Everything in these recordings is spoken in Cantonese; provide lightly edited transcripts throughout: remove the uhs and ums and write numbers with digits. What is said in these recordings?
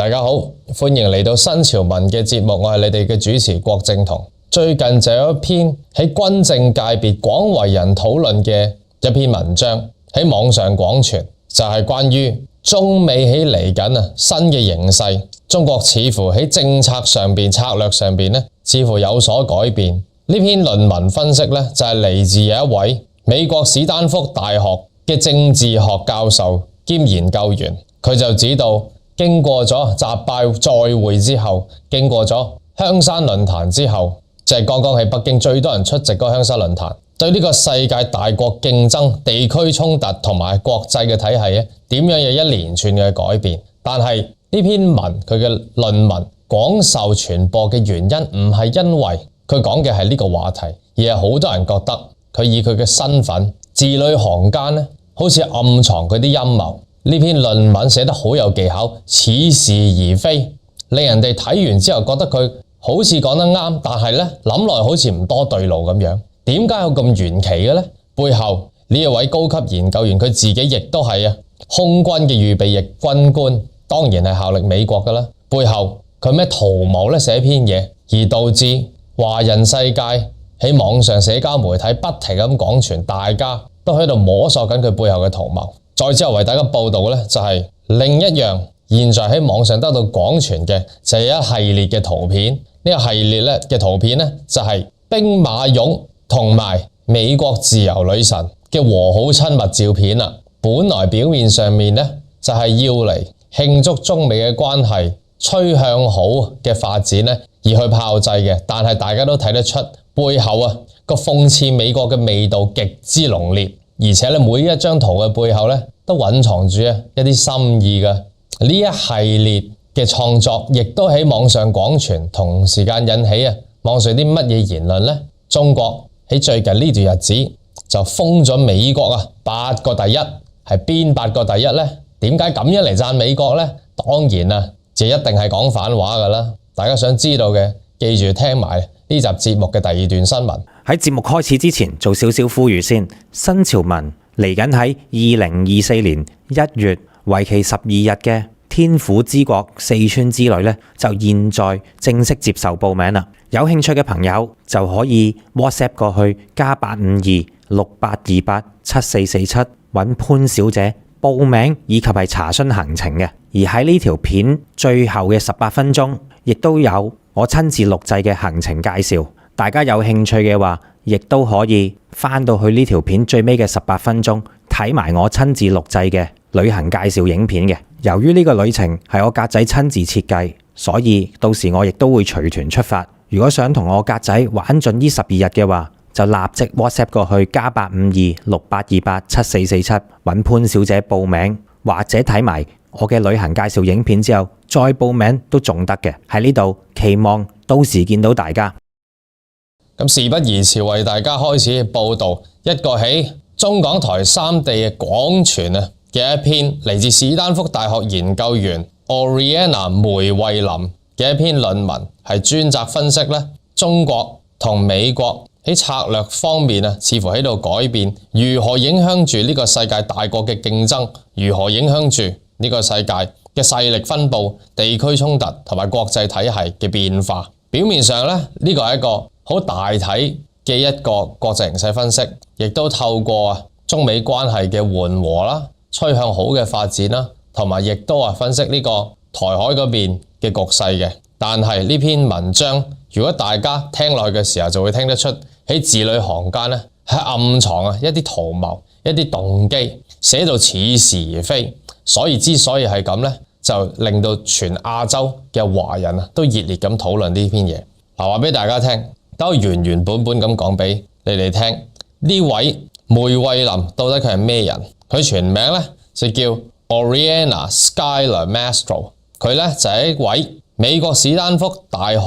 大家好，歡迎嚟到新潮文嘅節目，我係你哋嘅主持郭正彤。最近就有一篇喺軍政界別廣為人討論嘅一篇文章喺網上廣傳，就係關於中美喺嚟緊新嘅形勢，中國似乎喺政策上邊、策略上邊似乎有所改變。呢篇論文分析就係嚟自有一位美國史丹福大學嘅政治學教授兼研究員，佢就指到經過咗習拜再會之後，經過咗香山論壇之後，就係剛剛喺北京最多人出席嗰個香山論壇，對呢個世界大國競爭、地區衝突同埋國際嘅體系點樣有一連串嘅改變。但係呢篇文佢嘅論文廣受傳播嘅原因唔係因為佢講嘅係呢個話題，而係好多人覺得佢以佢嘅身份字裏行間好似暗藏佢啲陰謀。呢篇論文寫得好有技巧，似是而非，令人哋睇完之後覺得佢好似講得啱，但係諗來好似唔多對路咁樣。點解有咁玄奇嘅呢？背後呢一位高級研究員佢自己亦都係空軍嘅預備役軍官，當然係效力美國噶啦。背後佢咩圖謀寫篇嘢，而導致華人世界喺網上社交媒體不停咁廣傳，大家都喺度摸索緊佢背後嘅圖謀。再之後為大家報道就係另一樣現在喺網上得到廣傳嘅就係一系列嘅圖片。呢個系列嘅圖片就係兵馬俑同埋美國自由女神嘅和好親密照片啦。本來表面上面就係要嚟慶祝中美嘅關係趨向好嘅發展而去炮製嘅，但係大家都睇得出背後個諷刺美國嘅味道極之濃烈。而且每一張圖嘅背後都隱藏住一啲心意嘅。呢一系列嘅創作亦都喺網上廣傳，同時間引起網上啲乜嘢言論呢？中國喺最近呢段日子就封咗美國8個第一，係邊8個第一呢？點解咁樣嚟讚美國呢？當然就一定係講反話噶啦。大家想知道嘅，記住聽埋呢集節目嘅第二段新聞。喺節目開始之前做少少呼籲先，新潮文嚟緊喺2024年1月為期12日嘅天府之國四川之旅就現在正式接受報名啦。有興趣嘅朋友就可以 WhatsApp 過去+852-6828-7447 揾潘小姐報名以及係查詢行程嘅。而喺呢條片最後嘅18分鐘，亦都有我親自錄製嘅行程介紹。大家有興趣嘅話，亦都可以翻到去呢條片最尾嘅18分鐘睇埋我親自錄製嘅旅行介紹影片嘅。由於呢個旅程係我格仔親自設計，所以到時我亦都會隨團出發。如果想同我格仔玩盡呢12日嘅話，就立即 WhatsApp 過去+852-6828-7447 揾潘小姐報名，或者睇埋我嘅旅行介紹影片之後再報名都仲得嘅。喺呢度期望到時見到大家。咁事不宜遲，為大家開始報道一個喺中港台3地嘅廣傳嘅一篇嚟自史丹福大學研究員 Oriana 梅惠林嘅一篇論文，係專責分析中國同美國喺策略方面似乎喺度改變，如何影響住呢個世界大國嘅競爭，如何影響住呢個世界嘅勢力分佈、地區衝突同埋國際體系嘅變化。表面上呢個係一個好大體嘅一個國際形勢分析，亦都透過中美關係嘅緩和啦、趨向好嘅發展啦，同埋亦都分析呢個台海嗰邊嘅局勢嘅。但係呢篇文章，如果大家聽落去嘅時候，就會聽得出喺字裏行間係暗藏一啲圖謀、一啲動機，寫到似是而非。所以之所以係咁就令到全亞洲嘅華人都熱烈咁討論呢篇嘢。話俾大家聽。都原本咁講俾你哋聽，呢位梅惠林到底佢係咩人？佢全名就叫 Oriana Skylar Mastro， 佢就係一位美國史丹福大學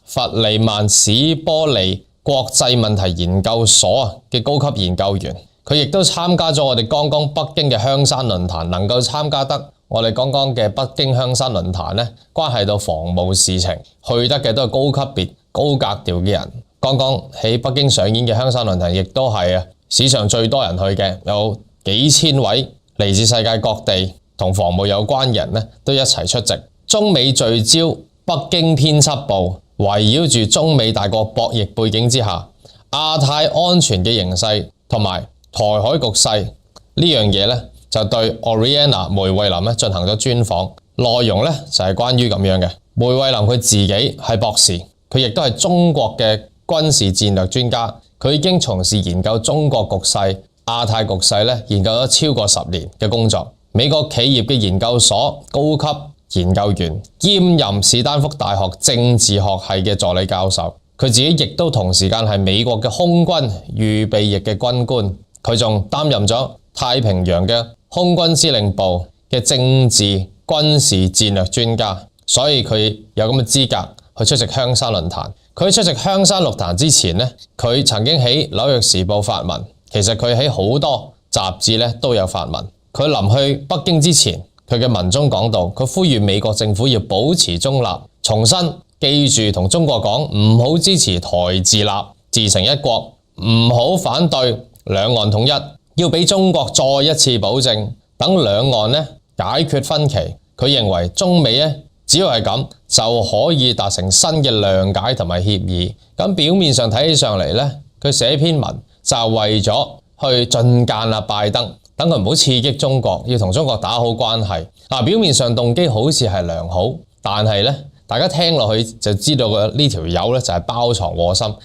弗利曼史波利國際問題研究所嘅高級研究員。佢亦都參加咗我哋剛剛北京嘅香山論壇，能夠參加得我哋剛剛嘅北京香山論壇關係到防務事情，去得嘅都係高級別高格調嘅人。剛剛喺北京上演嘅香山論壇亦都係史上最多人去嘅，有幾千位嚟自世界各地同防務有關嘅人都一齊出席。中美聚焦北京編輯部，圍繞住中美大國博弈背景之下，亞太安全嘅形勢同埋台海局勢呢樣嘢咧，就對 Oriana 梅惠琳咧進行咗專訪，內容咧就係關於咁樣嘅。梅惠琳佢自己係博士，佢亦都係中國嘅軍事戰略專家，佢已經從事研究中國局勢、亞太局勢咧，研究咗超過10年嘅工作。美國企業嘅研究所高級研究員，兼任史丹福大學政治學系嘅助理教授。佢自己亦都同時間係美國嘅空軍預備役嘅軍官，佢仲擔任咗太平洋嘅空軍司令部嘅政治軍事戰略專家，所以佢有咁嘅資格去出席香山論壇。佢出席香山論壇之前呢，佢曾經喺紐約時報發文，其實佢喺好多雜誌咧都有發文。佢臨去北京之前，佢嘅文中講到，佢呼籲美國政府要保持中立，重申記住同中國講唔好支持台自立、自成一國，唔好反對兩岸統一，要俾中國再一次保證，等兩岸呢解決分歧。佢認為中美呢只要係咁就可以達成新嘅諒解同埋協議。咁表面上睇起上嚟呢，佢寫篇文就係為咗去進諫拜登，等佢唔好刺激中國，要同中國打好關係。表面上動機好似係良好，但係呢，大家聽落去就知道呢條友咧就係包藏禍心，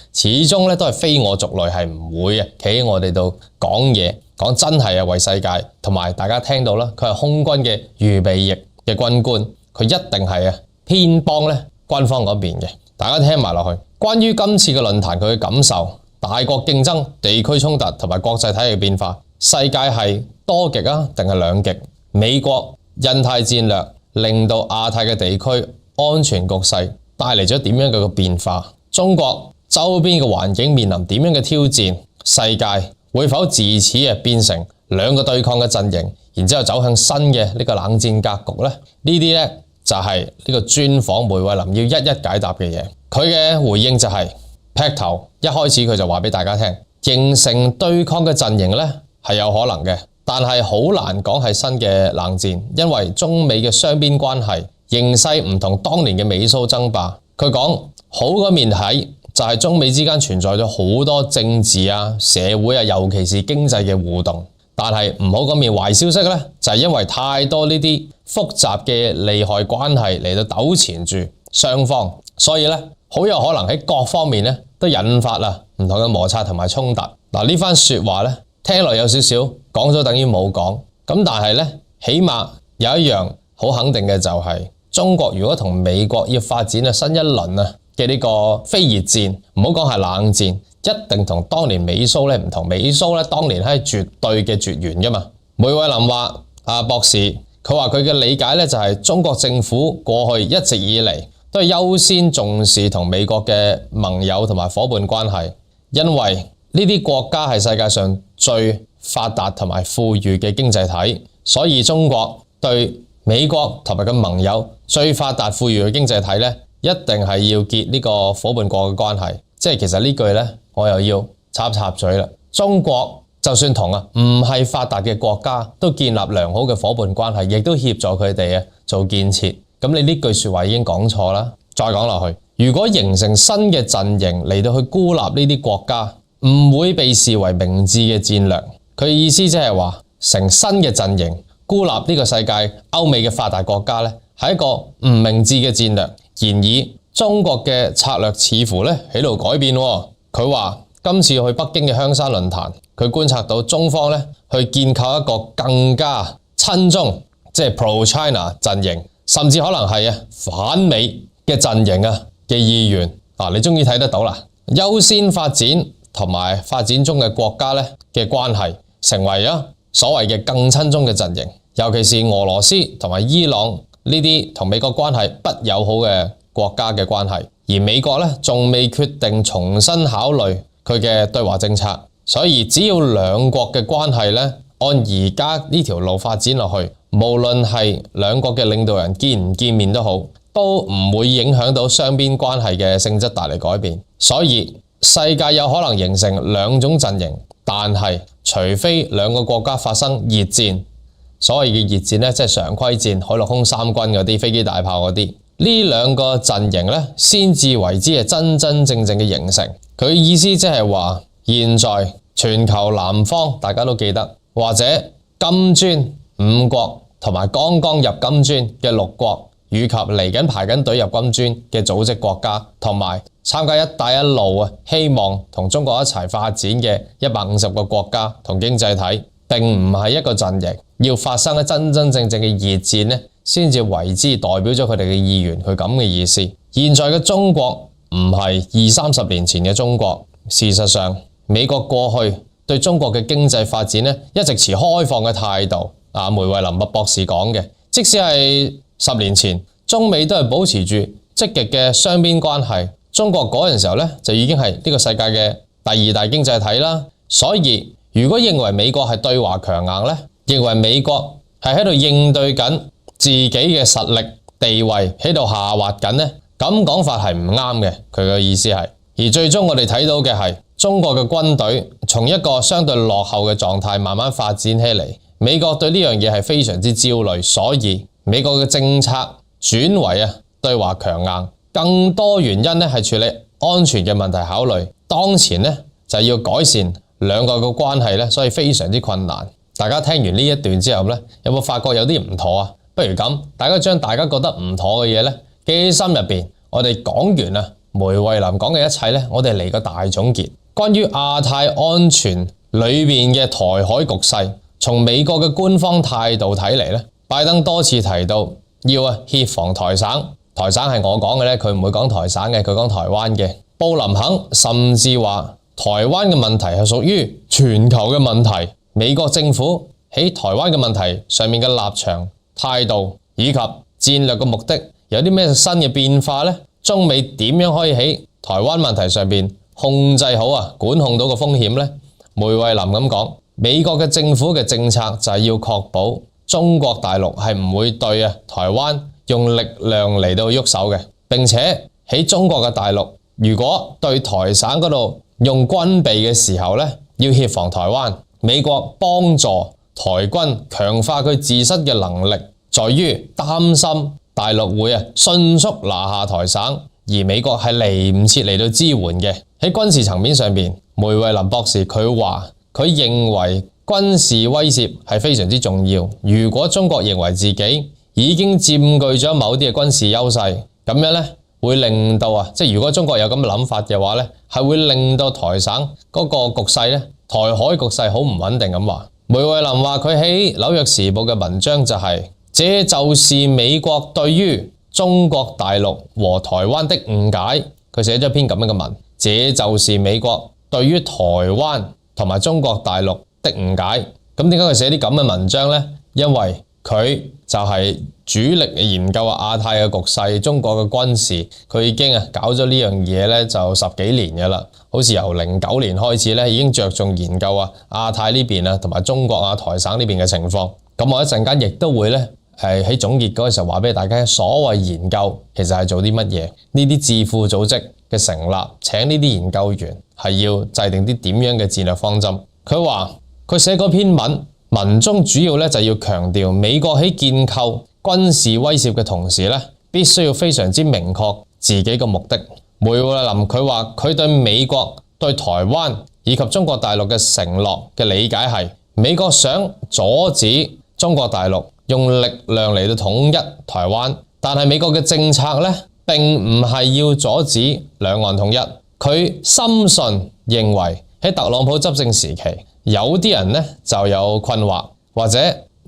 始終咧都係非我族類，係唔會嘅企喺我哋度講嘢，講真係為世界。同埋大家聽到啦，佢係空軍嘅預備役嘅軍官，佢一定係偏幫咧軍方嗰邊嘅。大家聽埋落去，關於今次嘅論壇佢嘅感受，大國競爭、地區衝突同埋國際體系變化，世界係多極啊定係兩極？美國印太戰略令到亞太嘅地區安全局勢帶嚟咗點樣嘅變化？中國周邊嘅環境面臨點樣嘅挑戰？世界會否自此變成兩個對抗嘅陣營，然之後走向新嘅呢個冷戰格局呢？呢啲呢，就係呢個專訪梅惠琳要一一解答嘅嘢。佢嘅回應就係劈頭一開始佢就話俾大家聽，形成對抗嘅陣營呢係有可能嘅。但係好難講係新嘅冷戰，因為中美嘅雙邊關係形勢唔同當年嘅美蘇爭霸。佢講好嗰面睇就係中美之間存在咗好多政治社會尤其是經濟嘅互動。但係唔好嗰面壞消息呢，就係因為太多呢啲複雜嘅利害關係嚟到糾纏住雙方，所以呢，好有可能喺各方面呢都引發唔同嘅摩擦同埋衝突。呢番說話呢，聽落有少少講咗等於冇講，咁但係呢，起碼有一樣好肯定嘅就係中國如果同美國要發展新一輪嘅呢個非熱戰，唔好講係冷戰，一定同當年美蘇唔同。美蘇當年係絕對嘅絕緣噶嘛。梅惠琳話博士，佢話佢嘅理解就係中國政府過去一直以嚟都係優先重視同美國嘅盟友同埋伙伴關係，因為呢啲國家係世界上最發達同埋富裕嘅經濟體，所以中國對美國同埋嘅盟友最發達富裕嘅經濟體呢，一定係要結呢個伙伴國嘅關係。即係其實呢句呢，我又要插嘴啦。中國就算同唔係發達嘅國家都建立良好嘅伙伴關係，亦都協助佢哋做建設。咁你呢句說話已經講錯啦。再講落去，如果形成新嘅陣營嚟到去孤立呢啲國家，唔會被視為明智嘅戰略。佢意思即係話，成新嘅陣營孤立呢個世界歐美嘅發達國家呢，係一個唔明智嘅戰略。然而中國嘅策略似乎呢喺度改變。佢話今次去北京嘅香山論壇，佢觀察到中方呢去建構一個更加親中，即係 pro-China 陣營，甚至可能係反美嘅陣營嘅意願。你終於睇得到啦，優先發展同埋發展中嘅國家呢嘅關係，成為咗所謂嘅更親中嘅陣營。尤其是俄羅斯同埋伊朗呢啲同美國關係不友好嘅國家嘅關係，而美國呢仲未決定重新考慮佢嘅對華政策，所以只要兩國嘅關係呢按而家呢條路發展落去，無論係兩國嘅領導人見唔見面都好，都唔會影響到雙邊關係嘅性質帶嚟改變。所以世界有可能形成兩種陣營，但係除非兩個國家發生熱戰，所謂嘅熱戰咧，即係常規戰、海陸空三軍嗰啲飛機大炮嗰啲，呢兩個陣營咧，先至為之係真真正正嘅形成。佢意思即係話，現在全球南方大家都記得，或者金磚五國同埋剛剛入金磚嘅6國，以及嚟緊排緊隊入金磚嘅組織國家，同埋參加一帶一路啊，希望同中國一齊發展嘅150個國家同經濟體，並唔係一個陣營，要發生咧真真正正嘅熱戰呢，先至為之代表咗佢哋嘅意願，佢咁嘅意思。現在嘅中國唔係20-30年前嘅中國，事實上美國過去對中國嘅經濟發展呢，一直持開放嘅態度。梅惠林博士講嘅，即使係10年前，中美都係保持住積極嘅雙邊關係。中國嗰陣時候呢，就已經係呢個世界嘅第2大經濟體啦。所以如果認為美國係對華強硬呢，認為美國係喺度應對緊自己嘅實力地位喺度下滑緊呢，咁講法係唔啱嘅。佢嘅意思係，而最終我哋睇到嘅係中國嘅軍隊從一個相對落後嘅狀態慢慢發展起嚟。美國對呢樣嘢係非常之焦慮，所以美國嘅政策轉為對華強硬。更多原因咧係處理安全嘅問題考慮，當前咧就係要改善兩國嘅關係咧，所以非常之困難。大家聽完呢一段之後咧，有冇發覺有啲唔妥啊？不如咁，大家將大家覺得唔妥嘅嘢咧記喺心入邊。我哋講完梅惠林講嘅一切咧，我哋嚟個大總結。關於亞太安全裏面嘅台海局勢，從美國嘅官方態度睇嚟咧，拜登多次提到要協防台省。台省係我講嘅咧，佢唔會講台省嘅，佢講台灣嘅。布林肯甚至話台灣嘅問題係屬於全球嘅問題。美國政府喺台灣嘅問題上面嘅立場、態度以及戰略嘅目的有啲咩新嘅變化呢？中美點樣可以喺台灣問題上面控制好管控到個風險呢？梅惠林咁講，美國嘅政府嘅政策就係要確保中國大陸係唔會對台灣用力量嚟到喐手嘅，並且喺中國嘅大陸如果對台省嗰度用軍備嘅時候呢，要協防台灣。美國幫助台軍強化佢自身嘅能力，在於擔心大陸會迅速拿下台省，而美國係嚟唔切嚟到支援嘅。喺軍事層面上面，梅惠林博士佢話佢認為軍事威脅係非常之重要。如果中國認為自己已經佔據咗某啲嘅軍事優勢，咁樣呢會令到即係如果中國有咁嘅諗法嘅話呢，係會令到台省嗰個局勢呢，台海局勢好唔穩定咁話。梅惠林話佢喺紐約時報嘅文章就係，這就是美國對於中國大陸和台灣的誤解。佢寫咗篇咁樣嘅文，這就是美國對於台灣同埋中國大陸的誤解。咁點解佢寫啲咁嘅文章呢？因為佢就係主力研究亞太嘅局勢，中國嘅軍事，佢已經搞咗呢樣嘢咧就10幾年嘅啦。好似由09年開始咧，已經着重研究亞太呢邊同埋中國台省呢邊嘅情況。咁我一陣間亦都會咧喺總結嗰個時候話俾大家，所謂研究其實係做啲乜嘢？呢啲智庫組織嘅成立，請呢啲研究員係要制定啲點樣嘅戰略方針。佢話佢寫嗰篇文中主要咧就要強調美國喺建構軍事威懾嘅同時咧，必須要非常之明確自己嘅目的。梅惠林佢話佢對美國對台灣以及中國大陸嘅承諾嘅理解係，美國想阻止中國大陸用力量嚟到統一台灣，但係美國嘅政策咧並唔係要阻止兩岸統一。佢深信認為喺特朗普執政時期，有啲人呢就有困惑，或者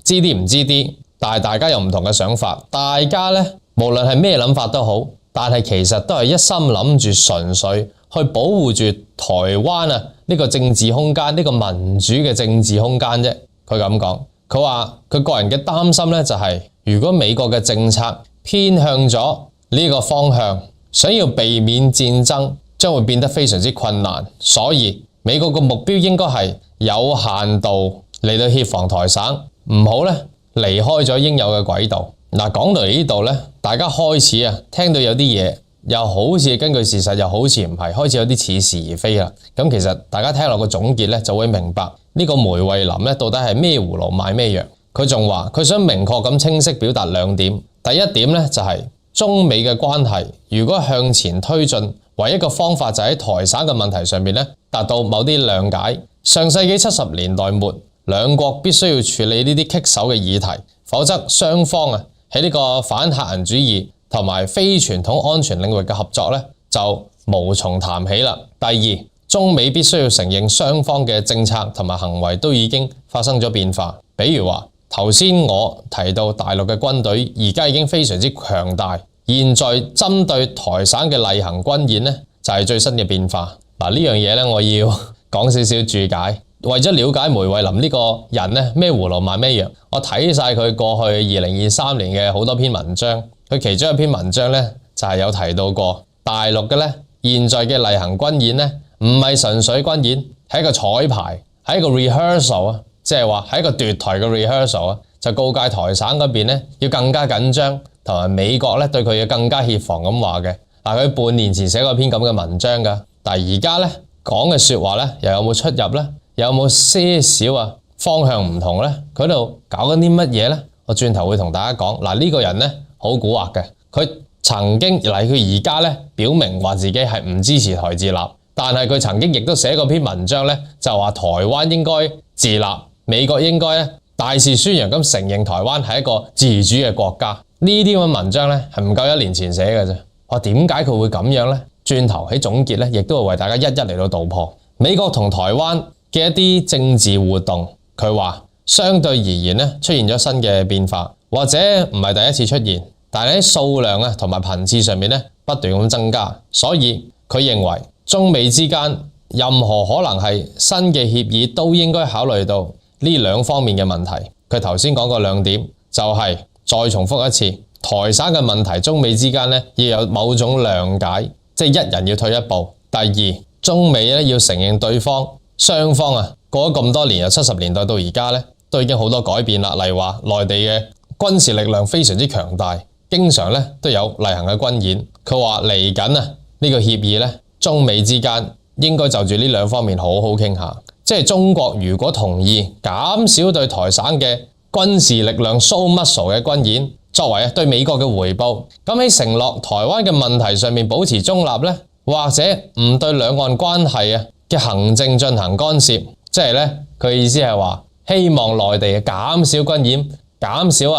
知啲唔知啲，但係大家有唔同嘅想法。大家呢無論係咩諗法都好，但係其實都係一心諗住純粹去保護住台灣呢個政治空間，呢個民主嘅政治空間啫。佢咁講，佢話佢個人嘅擔心呢就係，如果美國嘅政策偏向咗呢個方向，想要避免戰爭將會變得非常之困難，所以美國嘅目標應該係有限度嚟到協防台省，唔好咧離開咗應有嘅軌道。講到呢度咧，大家開始聽到有啲嘢又好似根據事實，又好似唔係，開始有啲似是而非啦。咁其實大家聽落個總結咧，就會明白呢個梅惠林咧到底係咩葫蘆賣咩藥。佢仲話佢想明確咁清晰表達兩點。第一點呢，就係中美嘅關係如果向前推進，唯一嘅方法就喺台省嘅問題上面呢達到某啲諒解。上世紀70年代末，兩國必須要處理呢啲棘手嘅議題，否則雙方喺呢個反客人主義同埋非傳統安全領域嘅合作呢就無從談起啦。第二，中美必須要承認雙方嘅政策同埋行為都已經發生咗變化。比如話頭先我提到大陸嘅軍隊而家已經非常之強大，現在針對台省嘅例行軍演呢就係最新嘅變化。嗱，呢樣嘢呢我要講少少注解。為咗了解梅惠林呢個人呢，咩葫蘆賣咩藥，我睇晒佢過去2023年嘅好多篇文章。佢其中一篇文章呢就係有提到過大陸嘅呢現在嘅例行軍演呢唔係純粹軍演，係一個彩排，係一個 rehearsal 啊，即係話係一個奪台嘅 rehearsal 啊，就告誡台省嗰邊呢要更加緊張，同埋美國呢對佢要更加協防咁話嘅。嗱，佢半年前寫過篇咁嘅文章㗎，但係而家呢講嘅說話呢又有冇出入呢？有冇些少方向唔同呢？佢喺度搞緊啲乜嘢呢？我轉頭會同大家講。嗱，呢個人呢好蠱惑嘅，佢曾經佢而家呢表明話自己係唔支持台自立，但係佢曾經亦都寫過篇文章呢，就話台灣應該自立，美國應該大肆宣揚咁承認台灣係一個自主嘅國家。呢啲咁嘅文章呢係唔夠1年前寫嘅啫。我點解佢會咁樣呢？轉頭喺總結呢，亦都會為大家一一嚟到道破美國同台灣嘅一啲政治活動。佢話相對而言呢出現咗新嘅變化，或者唔係第一次出現，但係喺數量同埋頻次上面呢不斷咁增加，所以佢認為中美之間任何可能係新嘅協議都應該考慮到呢兩方面嘅問題。佢頭先講過兩點，就係再重複一次，台省嘅問題中美之間呢要有某種諒解，即係一人要退一步。第二，中美呢要承認對方雙方過咗咁多年，由70年代到而家呢都已經好多改變啦。例如話內地嘅軍事力量非常之強大，經常呢都有例行嘅軍演。佢話嚟緊呢個協議呢，中美之間應該就住呢兩方面好好傾下。即係中國如果同意減少對台省嘅軍事力量 show muscle 嘅軍演，作為對美國嘅回報，咁喺承諾台灣嘅問題上面保持中立呢，或者唔對兩岸關係嘅行政進行干涉，即係呢，佢意思係話希望內地減少軍演，減少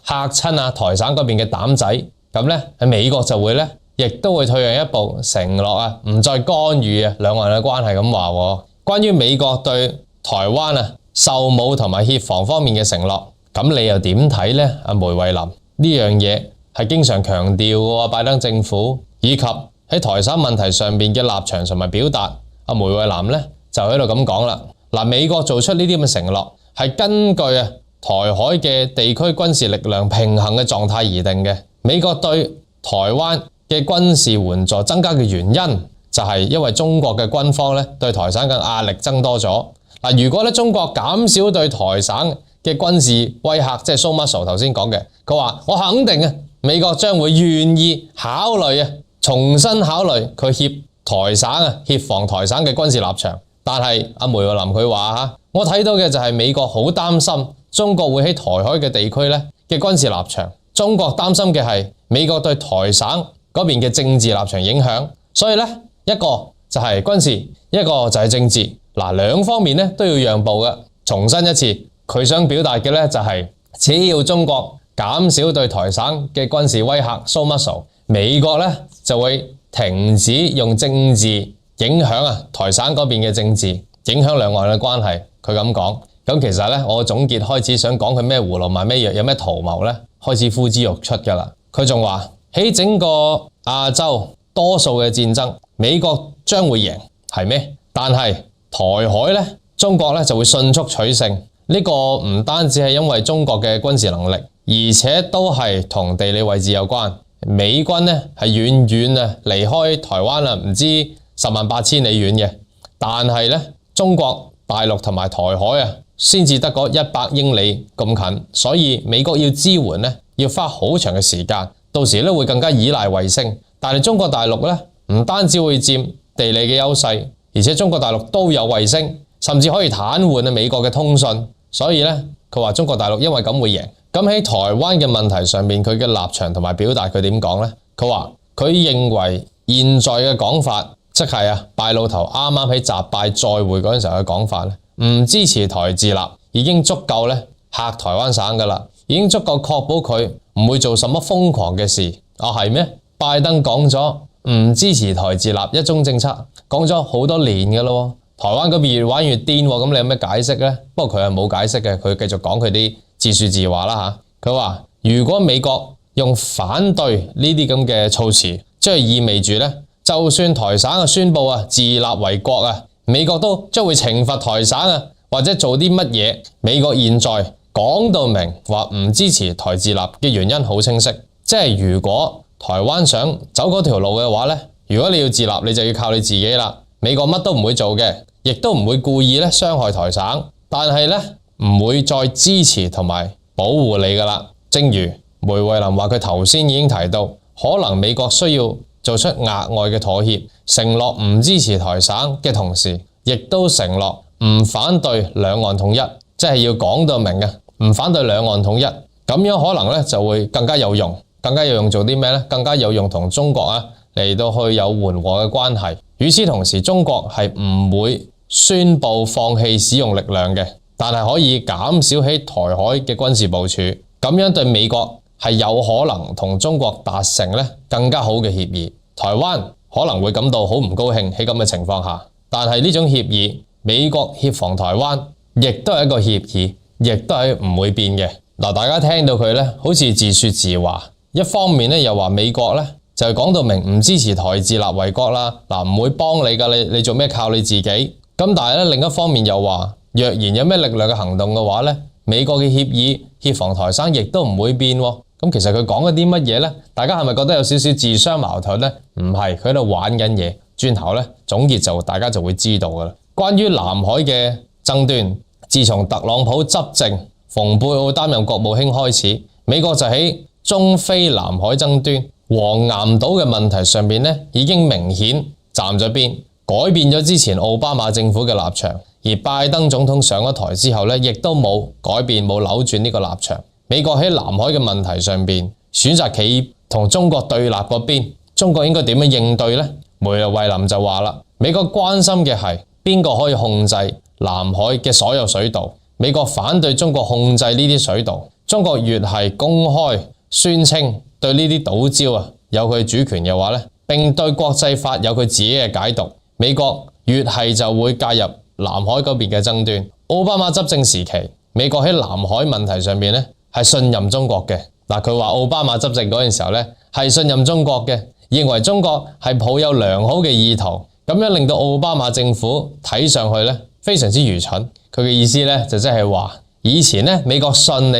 嚇親台省嗰邊嘅膽仔，咁呢，喺美國就會呢，亦都會退讓一步，承諾唔再干預兩岸嘅關係咁話。關於美國對台灣售武同埋協防方面嘅承諾，咁你又點睇呢？梅惠林呢樣嘢係經常強調嘅，拜登政府以及喺台省問題上面嘅立場同埋表達，梅惠林呢就喺度咁講啦。嗱，美國做出呢啲咁嘅承諾係根據台海嘅地區軍事力量平衡嘅狀態而定嘅。美國對台灣嘅軍事援助增加嘅原因，就係因為中國嘅軍方咧對台省嘅壓力增多咗。嗱，如果咧中國減少對台省嘅軍事威嚇，即係 show muscle 頭先講嘅，佢話我肯定美國將會願意考慮重新考慮佢協台省協防台省嘅軍事立場。但係梅惠林佢話我睇到嘅就係美國好擔心中國會喺台海嘅地區咧嘅軍事立場。中國擔心嘅係美國對台省嗰邊嘅政治立場影響，所以咧一個就係軍事，一個就係政治。嗱，兩方面咧都要讓步嘅。重申一次，佢想表達嘅咧就係只要中國減少對台省嘅軍事威嚇 show muscle， 美國咧就會停止用政治影響台省嗰邊嘅政治，影響兩岸嘅關係。佢咁講，咁其實咧我總結開始想講佢咩葫蘆賣咩藥，有咩圖謀咧，開始呼之欲出㗎啦。佢仲話喺整個亞洲多數嘅戰爭，美國將會贏，係咩？但係台海咧，中國咧就會迅速取勝。呢個唔單止係因為中國嘅軍事能力，而且都係同地理位置有關。美軍咧係遠遠離開台灣啦，唔知108000里遠嘅，但係咧中國大陸同埋台海先至得嗰100英里咁近，所以美國要支援咧要花好長嘅時間，到時咧會更加依賴衛星。但係中國大陸咧唔單止會佔地理嘅優勢，而且中國大陸都有衛星，甚至可以癱瘓美國嘅通訊。所以咧佢話中國大陸因為咁會贏。咁喺台灣嘅問題上面，佢嘅立場同埋表達佢點講呢？佢話佢認為現在嘅講法，即係拜老頭啱啱喺習拜再會嗰陣時候嘅講法咧，唔支持台自立已經足夠咧嚇台灣省㗎啦，已經足夠確保佢唔會做什麼瘋狂嘅事。係咩？拜登講咗唔支持台自立一中政策，講咗好多年㗎咯。台灣嗰邊越玩越癲，咁你有咩解釋呢？不過佢係冇解釋嘅，佢繼續講佢啲自說自話啦嚇。佢話如果美國用反對呢啲咁嘅措辭，即係意味住呢，就算台省宣布自立為國美國都將會懲罰台省或者做啲乜嘢。美國現在講到明話唔支持台自立嘅原因好清晰，即係如果台灣想走嗰條路嘅話呢，如果你要自立，你就要靠你自己啦。美國乜都唔會做嘅，亦都唔會故意傷害台省，但係呢，唔會再支持同埋保護你噶啦。正如梅惠林話，佢頭先已經提到，可能美國需要做出額外嘅妥協，承諾唔支持台省嘅同時，亦都承諾唔反對兩岸統一，即係要講到明嘅，唔反對兩岸統一。咁樣可能呢就會更加有用，更加有用做啲咩呢？更加有用同中國嚟到去有緩和嘅關係。與此同時，中國係唔會宣布放棄使用力量嘅，但係可以減少喺台海嘅軍事部署，咁樣對美國係有可能同中國達成更加好嘅協議。台灣可能會感到好唔高興喺咁嘅情況下，但係呢種協議，美國協防台灣，亦都係一個協議，亦都係唔會變嘅。大家聽到佢好似自說自話，一方面又話美國就係講到明唔支持台自立為國啦，唔會幫你㗎，你做咩靠你自己？咁但係另一方面又話，若然有咩力量嘅行動嘅話美國嘅協議協防台省亦都唔會變喎。咁其實佢講緊啲乜嘢呢？大家係咪覺得有少少自相矛盾呢？唔係，佢喺度玩緊嘢。轉頭總結大家就會知道㗎啦。關於南海嘅爭端，自從特朗普執政，蓬佩奧擔任國務卿開始，美國就喺中非南海爭端、黃岩島嘅問題上面已經明顯站咗邊，改變咗之前奧巴馬政府嘅立場。而拜登總統上咗台之後亦都冇改變，冇扭轉呢個立場。美國喺南海嘅問題上面選擇企同中國對立嗰邊，中國應該點樣應對呢？梅惠林就話啦，美國關心嘅係邊個可以控制南海嘅所有水道，美國反對中國控制呢啲水道。中國越係公開宣稱對呢啲島礁有佢主權嘅話並對國際法有佢自己嘅解讀，美國越係就會介入南海嗰邊嘅爭端。奧巴馬執政時期，美國喺南海問題上面係信任中國嘅。佢話奧巴馬執政嗰陣時候係信任中國嘅，認為中國係抱有良好嘅意圖，咁樣令到奧巴馬政府睇上去非常之愚蠢。佢嘅意思就即係話，以前美國信你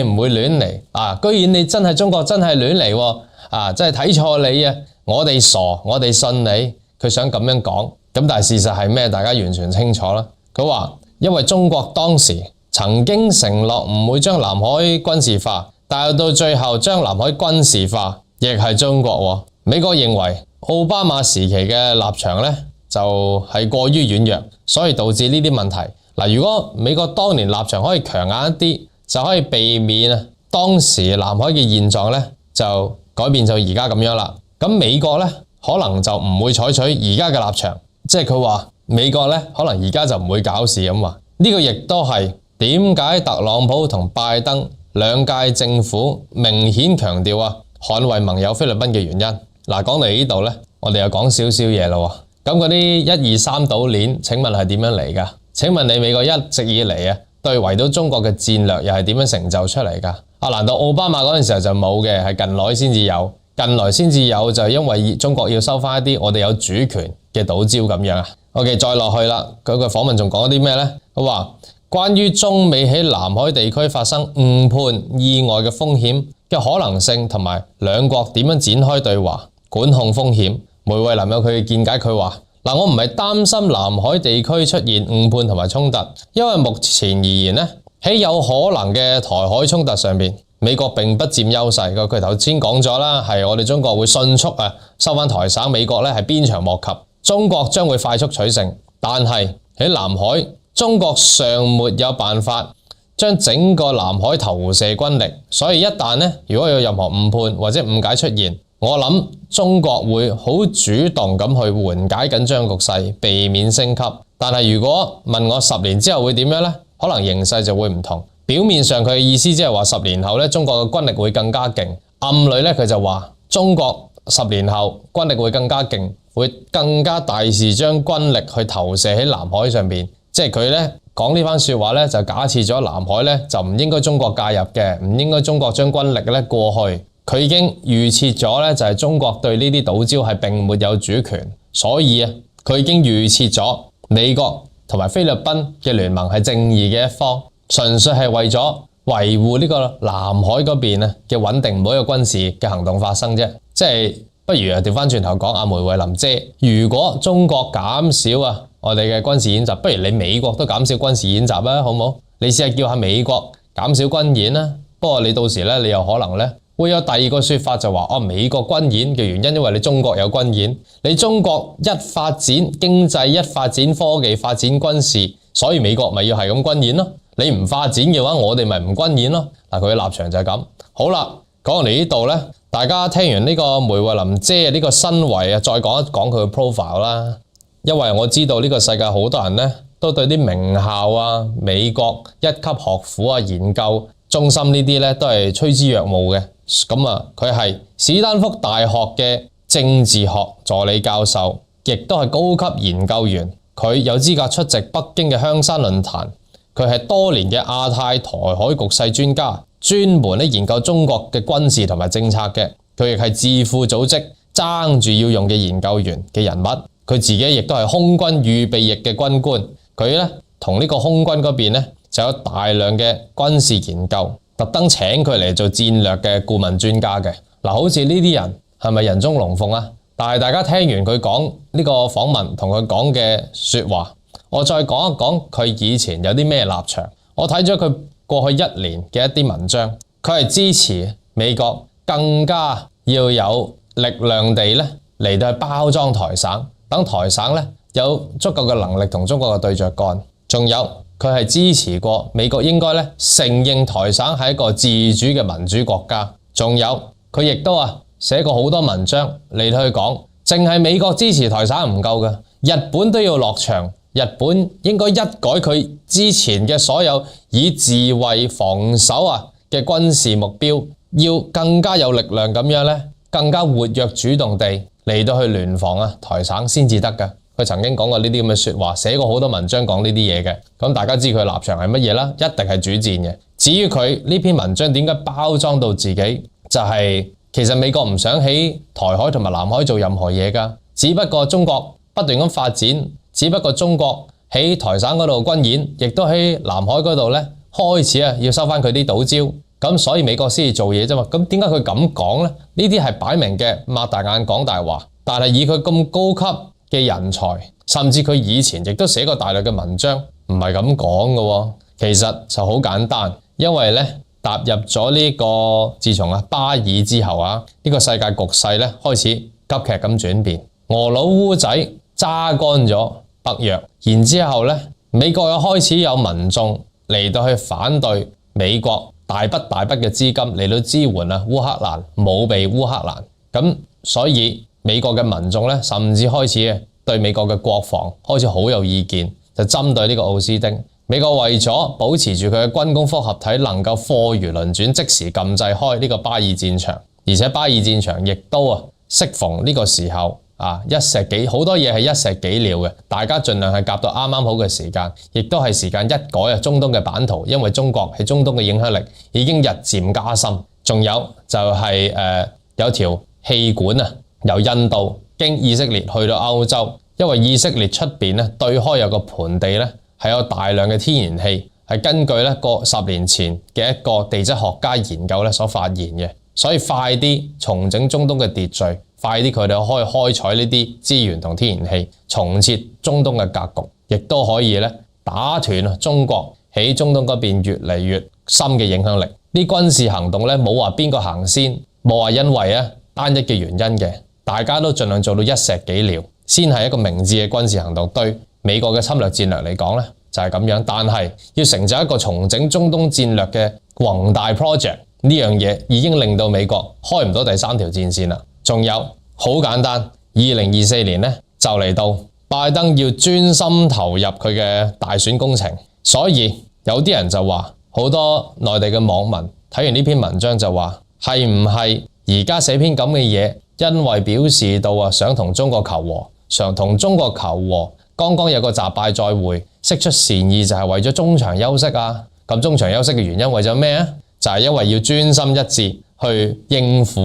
唔會亂嚟，居然你真係中國真係亂嚟，真係睇錯你啊！我哋傻，我哋信你。佢想咁樣講，咁但係事實係咩？大家完全清楚啦。佢話因為中國當時曾經承諾唔會將南海軍事化，但係到最後將南海軍事化，亦係中國。美國認為奧巴馬時期嘅立場就係過於軟弱，所以導致呢啲問題。如果美國當年立場可以強硬一啲，就可以避免當時南海嘅現狀就改變就而家咁樣啦。咁美國可能就唔會採取而家嘅立場，即係佢話美國可能而家就唔會搞事咁話。呢個亦都係點解特朗普同拜登兩屆政府明顯強調捍衛盟友菲律賓嘅原因。講到呢度我哋又講少少嘢咯。咁嗰啲1、2、3島鏈，請問係點樣嚟㗎？請問你美國一直以嚟對圍堵中國嘅戰略又係點樣成就出嚟㗎？難道奧巴馬嗰陣時候就冇嘅，係近來先至有？近來先至有就係因為中國要收翻一啲我哋有主權嘅島礁咁樣啊。OK， 再落去啦，佢個訪問仲講咗啲咩呢？佢話關於中美喺南海地區發生誤判意外嘅風險嘅可能性，同埋兩國點樣展開對話管控風險，梅惠林有佢嘅見解。佢話我唔係擔心南海地區出現誤判同埋衝突，因為目前而言喺有可能嘅台海衝突上面，美國並不佔優勢。佢頭先講咗啦，係我哋中國會迅速收翻台省，美國係鞭長莫及，中國將會快速取勝。但係喺南海，中國尚沒有辦法將整個南海投射軍力，所以一旦呢，如果有任何誤判或者誤解出現，我諗中國會好主動咁去緩解緊張局勢，避免升級。但係如果問我10年之後會點樣呢？可能形勢就會唔同。表面上佢嘅意思即係話10年後呢，中國嘅軍力會更加勁，暗裏呢，佢就話中國10年後軍力會更加勁，會更加大肆將軍力去投射喺南海上邊。即係佢呢講呢番說話呢，就假設咗南海呢就唔應該中國介入嘅，唔應該中國將軍力呢過去。佢已經預設咗呢，就係中國對呢啲島礁係並沒有主權，所以啊，佢已經預設咗美國同埋菲律賓嘅聯盟係正義嘅一方，純粹係為咗維護呢個南海嗰邊啊嘅穩定，唔好有軍事嘅行動發生啫。即係不如調翻轉頭講阿梅惠琳姐，如果中國減少啊我哋嘅軍事演習，不如你美國都減少軍事演習啊，好唔好？你試下叫下美國減少軍演啦。不過你到時咧，你又可能咧會有第二個說法就話，美國軍演嘅原因，因為你中國有軍演，你中國一發展經濟，一發展科技，發展軍事，所以美國咪要係咁軍演咯。你唔發展嘅話，我哋咪唔軍演咯。嗱，佢嘅立場就係咁。好啦，講嚟呢度咧，大家聽完呢個梅惠琳姐呢個身為啊，再講一講佢嘅 profile 啦。因為我知道呢個世界好多人咧都對啲名校啊、美國一級學府啊、研究中心呢啲咧都係趨之若鶩嘅。咁啊，佢係史丹福大學嘅政治學助理教授，亦都係高級研究員。佢有資格出席北京嘅香山論壇。佢係多年嘅亞太台海局勢專家，專門咧研究中國嘅軍事同埋政策嘅。佢亦係智庫組織爭住要用嘅研究員嘅人物。佢自己亦都係空軍預備役嘅軍官。佢咧同呢個空軍嗰邊咧就有大量嘅軍事研究。特登請佢嚟做戰略嘅顧問專家嘅。嗱，好似呢啲人係咪人中龍鳳啊？但係大家聽完佢講呢個訪問同佢講嘅說話，我再講一講佢以前有啲咩立場。我睇咗佢過去1年嘅一啲文章，佢係支持美國更加要有力量地咧嚟到去包裝台省，等台省咧有足夠嘅能力同中國嘅對着幹。仲有佢係支持過美國應該咧承認台省係一個自主嘅民主國家。仲有佢亦都寫過好多文章嚟到去講，淨係美國支持台省唔夠嘅，日本都要落場。日本應該一改佢之前嘅所有以自衛防守嘅軍事目標，要更加有力量咁樣咧，更加活躍主動地嚟到去聯防台省先至得㗎。佢曾經講過呢啲咁嘅說話，寫過好多文章講呢啲嘢嘅。咁大家知佢立場係乜嘢啦？一定係主戰嘅。至於佢呢篇文章點解包裝到自己，就係其實美國唔想喺台海同埋南海做任何嘢㗎，只不過中國不斷咁發展，只不過中國喺台省嗰度軍演，亦都喺南海嗰度咧開始要收翻佢啲島礁，咁所以美國先至做嘢啫嘛。咁點解佢咁講咧？呢啲係擺明嘅擘大眼講大話。但係以佢咁高級嘅人才，甚至佢以前亦都寫過大量嘅文章，唔係咁講嘅喎。其實就好簡單，因為咧踏入咗呢個自從巴以之後呢個世界局勢咧開始急劇咁轉變，俄佬烏仔揸乾咗北約，然之後咧美國又開始有民眾嚟到去反對美國大筆嘅資金嚟到支援烏克蘭，冇被烏克蘭，咁所以美國嘅民眾咧甚至開始對美國嘅國防開始好有意見，就針對呢個奧斯丁。美國為咗保持住佢嘅軍工複合體能夠貨如輪轉，即時禁制開呢個巴以戰場，而且巴以戰場亦都適逢呢個時候一石幾好多嘢係一石幾鳥嘅，大家盡量係夾到啱啱好嘅時間，亦都係時間一改中東嘅版圖，因為中國喺中東嘅影響力已經日漸加深。仲有就係有條氣管由印度經以色列去到歐洲，因為以色列出邊對開有個盆地咧，係有大量嘅天然氣，係根據10年前嘅一個地質學家研究所發現嘅，所以快啲重整中東嘅秩序，快啲佢哋可以開採呢啲資源同天然氣，重設中東嘅格局，亦都可以打斷中國喺中東嗰邊越嚟越深嘅影響力。啲軍事行動冇話邊個行先，冇話因為單一嘅原因嘅，大家都盡量做到一石幾鳥，先係一個明智嘅軍事行動。對美國嘅侵略戰略嚟講就係咁樣。但係要成就一個重整中東戰略嘅宏大 project， 呢樣嘢已經令到美國開唔到第三條戰線啦。仲有好簡單，2024年呢就嚟到，拜登要專心投入佢嘅大選工程，所以有啲人就話，好多內地嘅網民睇完呢篇文章就話，係唔係而家寫篇咁嘅嘢，因為表示到想同中國求和，想同中國求和，剛剛有個習拜再會，釋出善意就係為咗中場休息啊。咁中場休息嘅原因為咗咩啊？就係因為要專心一致去應付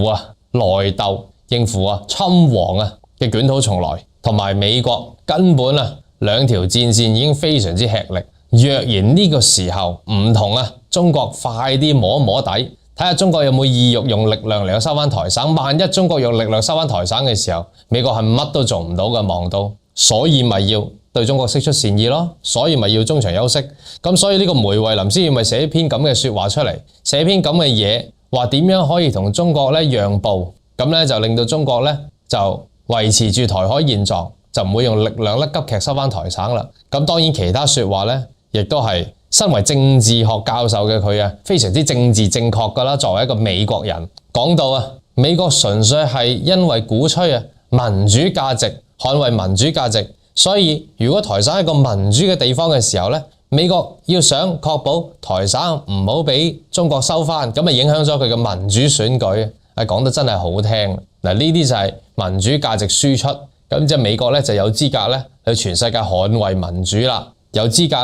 內鬥，應付侵華嘅捲土重來，同埋美國根本兩條戰線已經非常之吃力。若然呢個時候唔同中國快啲摸一摸底，睇下中國有冇意欲用力量嚟到收翻台省。萬一中國用力量收翻台省嘅時候，美國係乜都做唔到嘅，忙到，所以咪要對中國釋出善意咯，所以咪要中場休息。咁所以呢個梅惠林先至咪寫篇咁嘅說話出嚟，寫篇咁嘅嘢，話點樣可以同中國讓步，咁就令到中國就維持住台海現狀，就唔會用力量急劇收翻台省啦。咁當然其他說話亦都係身為政治學教授嘅佢非常之政治正確噶啦。作為一個美國人，講到美國純粹係因為鼓吹民主價值，捍衛民主價值，所以如果台省係一個民主嘅地方嘅時候美國要想確保台省唔好俾中國收翻，咁影響咗佢嘅民主選舉。講得真係好聽，呢啲就係民主價值輸出，咁即係美國就有資格去全世界捍衛民主啦，有資格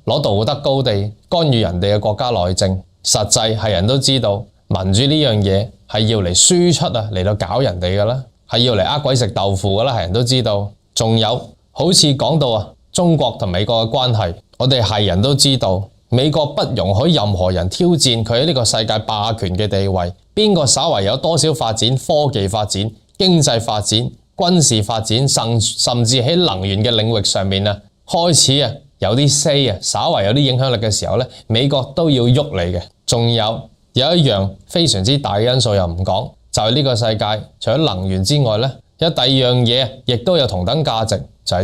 攞道德高地干預人哋嘅國家內政。實際係人都知道民主呢樣嘢係要嚟輸出嚟到搞人哋噶啦，係要嚟呃鬼食豆腐噶啦，係人都知道。仲有好似講到中國同美國嘅關係，我哋係人都知道美國不容許任何人挑戰佢喺呢個世界霸權嘅地位。邊個稍為有多少發展，科技發展、經濟發展、軍事發展，甚至喺能源嘅領域上面開始有啲 say 稍為有啲影響力嘅時候美國都要喐你嘅。仲有一樣非常之大嘅因素又唔講，就係呢個世界除咗能源之外有第二樣嘢亦都有同等價值，就係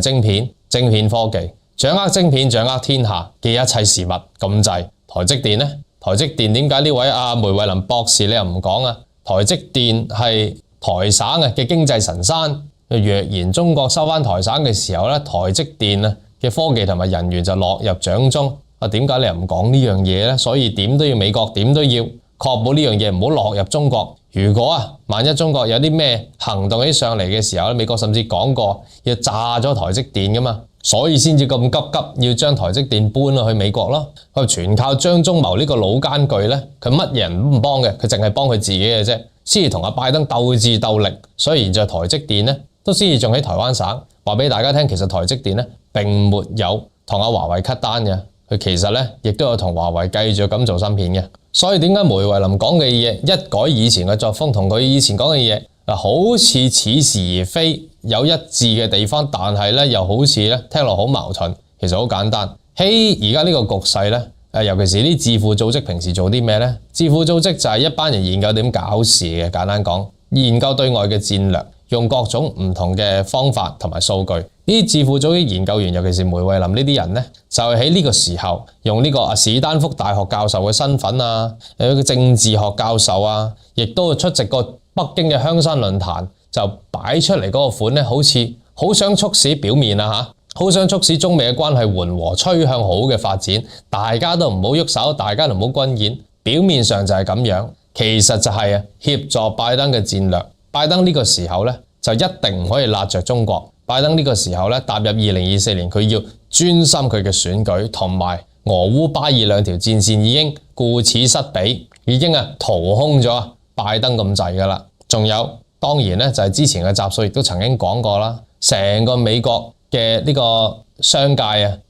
晶片科技。掌握晶片，掌握天下嘅一切事物咁滯。台積電呢？台積電點解呢位梅惠林博士你又唔講台積電係台省嘅經濟神山，若然中國收翻台省嘅時候台積電嘅科技同埋人員就落入掌中。點解你又唔講呢樣嘢呢？所以點都要美國點都要確保呢樣嘢唔好落入中國。如果萬一中國有啲咩行動起上嚟嘅時候美國甚至講過要炸咗台積電噶嘛，所以先至咁急要將台積電搬去美國咯。佢全靠張忠謀呢個老奸巨佢乜嘢人都唔幫嘅，佢淨係幫佢自己嘅啫，先至同拜登鬥智鬥力。所以現在台積電都先至仲喺台灣省。話俾大家聽，其實台積電並沒有同華為 cut 單嘅，佢其實亦都有同華為繼續咁做芯片嘅。所以點解梅惠林講嘅嘢一改以前嘅作風，同佢以前講嘅嘢好似似是而非，有一致嘅地方，但係又好似聽落好矛盾。其實好簡單，喺而家呢個局勢尤其是啲智庫組織平時做啲咩呢？智庫組織就係一班人研究點搞事嘅，簡單講，研究對外嘅戰略，用各種唔同嘅方法同埋數據。呢啲智庫組織研究員，尤其是梅惠林呢啲人就係喺呢個時候用呢個史丹福大學教授嘅身份有個政治學教授亦都出席過北京嘅香山論壇，就擺出嚟嗰個款好似好想促使表面好想促使中美嘅關係緩和，趨向好嘅發展，大家都唔好喐手，大家都唔好軍演，表面上就係咁樣，其實就係協助拜登嘅戰略。拜登呢個時候就一定唔可以揦着中國。拜登呢個時候踏入2024年，佢要專心佢嘅選舉，同埋俄烏巴爾兩條戰線已經顧此失彼，已經掏空咗拜登咁滯噶啦。仲有當然就係之前嘅集數亦都曾經講過啦，成個美國嘅呢個商界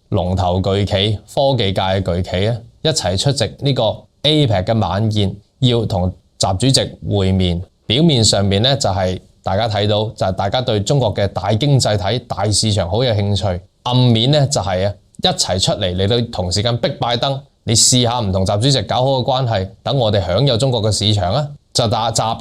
龍頭巨企、科技界嘅巨企一齊出席呢個 APEC 嘅晚宴，要同習主席會面。表面上面就係大家睇到就係大家對中國嘅大經濟體、大市場好有興趣，暗面就係一齊出嚟到同時間逼拜登，你試下唔同習主席搞好個關係，等我哋享有中國嘅市場就集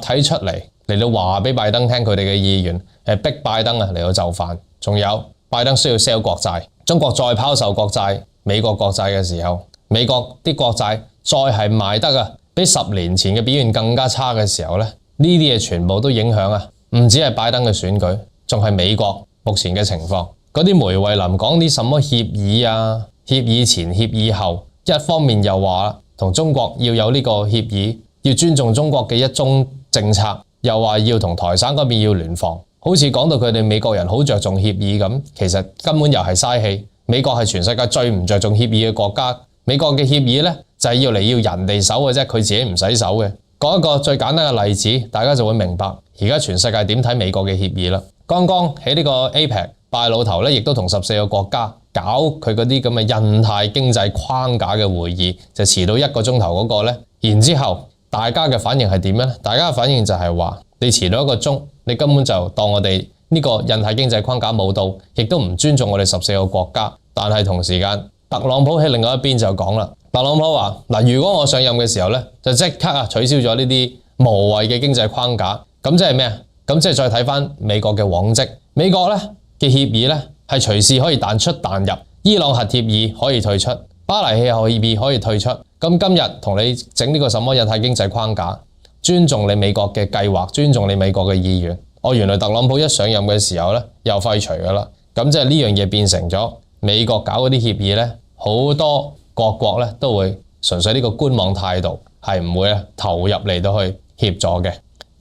體出嚟到話俾拜登聽佢哋嘅意願，逼拜登嚟到就範。仲有拜登需要 sell 國債，中國再拋售國債，美國國債嘅時候，美國啲國債再係賣得啊，比10年前嘅表現更加差嘅時候咧，呢啲嘢全部都影響啊，唔止係拜登嘅選舉，仲係美國目前嘅情況。嗰啲梅惠林講啲什麼協議啊，協議前協議後，一方面又話同中國要有呢個協議，要尊重中國嘅一中政策，又話要同台省嗰邊要聯防，好似講到佢哋美國人好着重協議咁，其實根本又係嘥氣。美國係全世界最唔着重協議嘅國家，美國嘅協議呢，就係要嚟要人哋守嘅啫，佢自己唔使守嘅。講一個最簡單嘅例子，大家就會明白而家全世界點睇美國嘅協議啦。剛剛喺呢個 APEC 拜老頭咧，亦都同14個國家搞佢嗰啲咁嘅印太經濟框架嘅會議，就遲到1個鐘頭嗰個咧。然之後大家嘅反應係點咧？大家嘅反應就係話：你遲到1個鐘，你根本就當我哋呢個印太經濟框架冇到，亦都唔尊重我哋14個國家。但係同時間，特朗普喺另外一邊就講啦，特朗普話：嗱，如果我上任嘅時候咧，就即刻取消咗呢啲無謂嘅經濟框架。咁即係咩啊？咁即係再睇翻美國嘅往績，美國咧嘅協議咧係隨時可以彈出彈入，伊朗核協議可以退出，巴黎氣候協議可以退出。咁今日同你整呢個什麼印太經濟框架，尊重你美國嘅計劃，尊重你美國嘅意願。原來特朗普一上任嘅時候咧，又廢除噶啦。咁即係呢樣嘢變成咗美國搞嗰啲協議咧，好多各國咧都會純粹呢個觀望態度，係唔會投入嚟到去協助嘅。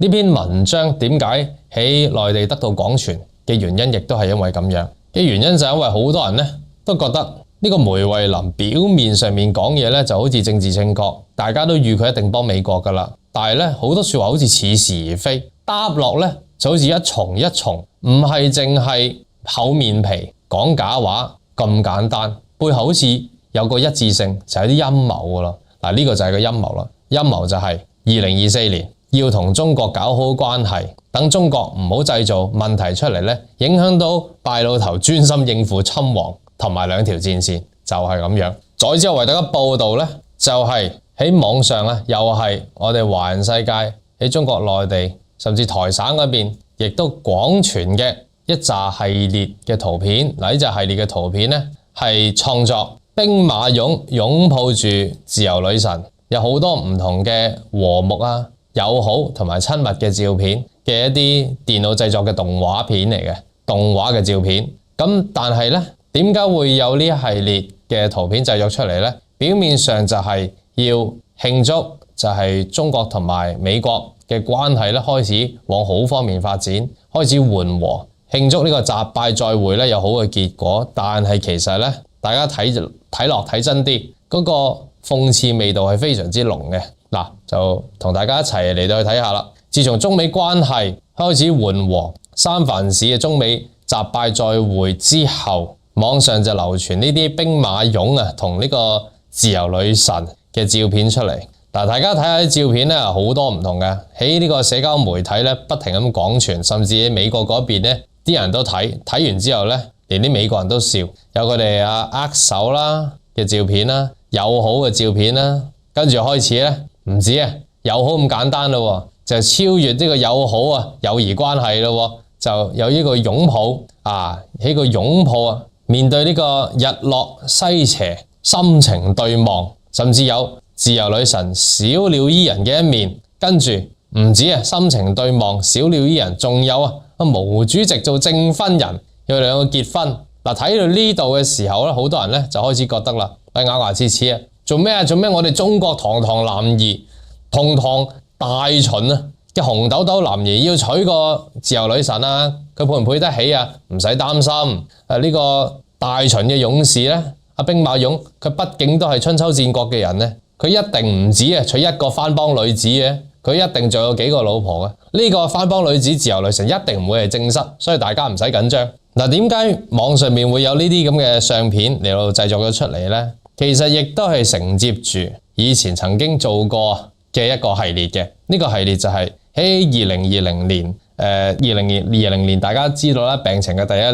呢篇文章點解喺內地得到廣傳嘅原因，亦都係因為咁樣嘅原因，就係因為好多人咧都覺得呢個梅惠林表面上面講嘢咧就好似政治正確，大家都預佢一定幫美國噶啦，但係咧好多說話好似似是而非，答落咧就好似一重一重，唔係淨係厚面皮講假話咁簡單，背後好似有個一致性，就係啲陰謀噶啦。嗱，呢個就係個陰謀啦，陰謀就係2024年要同中國搞好關係，等中國唔好製造問題出嚟咧，影響到拜老頭專心應付侵華同埋2條戰線，就係咁樣。再之後為大家報道咧，就係喺網上咧，又係我哋華人世界喺中國內地甚至台省嗰邊，亦都廣傳嘅一紮系列嘅圖片。嗱，呢紮系列嘅圖片咧係創作兵馬俑擁抱住自由女神，有好多唔同嘅和睦啊、友好同埋親密嘅照片嘅一啲電腦製作嘅動畫片嚟嘅，動畫嘅照片。咁但係咧，點解會有呢一系列嘅圖片製作出嚟咧？表面上就係要慶祝，就係中國同埋美國嘅關係咧開始往好方面發展，開始緩和，慶祝呢個習拜再會咧有好嘅結果。但係其實咧，大家睇真啲，嗰個諷刺味道係非常之濃嘅。嗱，就同大家一齊嚟到去睇下啦。自從中美關係開始緩和，三藩市嘅中美習拜再會之後，網上就流傳呢啲兵馬俑啊同呢個自由女神嘅照片出嚟。嗱，大家睇下啲照片咧，好多唔同嘅，喺呢個社交媒體咧不停咁廣傳，甚至喺美國嗰邊咧啲人都睇完之後咧，連啲美國人都笑，有佢哋握手啦嘅照片啦，友好嘅照片啦，跟住開始咧唔止友好咁簡單咯，就超越呢個友好友誼關係咯，就有呢個擁抱喺個擁抱面對呢個日落西斜，深情對望，甚至有自由女神小鳥依人嘅一面。跟住唔止深情對望小鳥依人，仲有毛主席做證婚人，有兩個結婚。嗱，睇到呢度嘅時候咧，好多人咧就開始覺得啦，咬牙切齒做咩？我哋中國堂堂男兒，堂堂大秦嘅紅豆豆男兒要娶個自由女神佢配唔配得起唔使擔心。呢個大秦嘅勇士咧，兵馬俑，佢畢竟都係春秋戰國嘅人咧，佢一定唔止娶一個番邦女子嘅，佢一定仲有幾個老婆嘅。呢個番邦女子自由女神一定唔會係正室，所以大家唔使緊張。嗱，點解網上面會有呢啲咁嘅相片嚟到製作咗出嚟咧？其實亦都係承接住以前曾經做過嘅一個系列嘅。呢個系列就係喺2020年，大家知道啦，病情嘅第一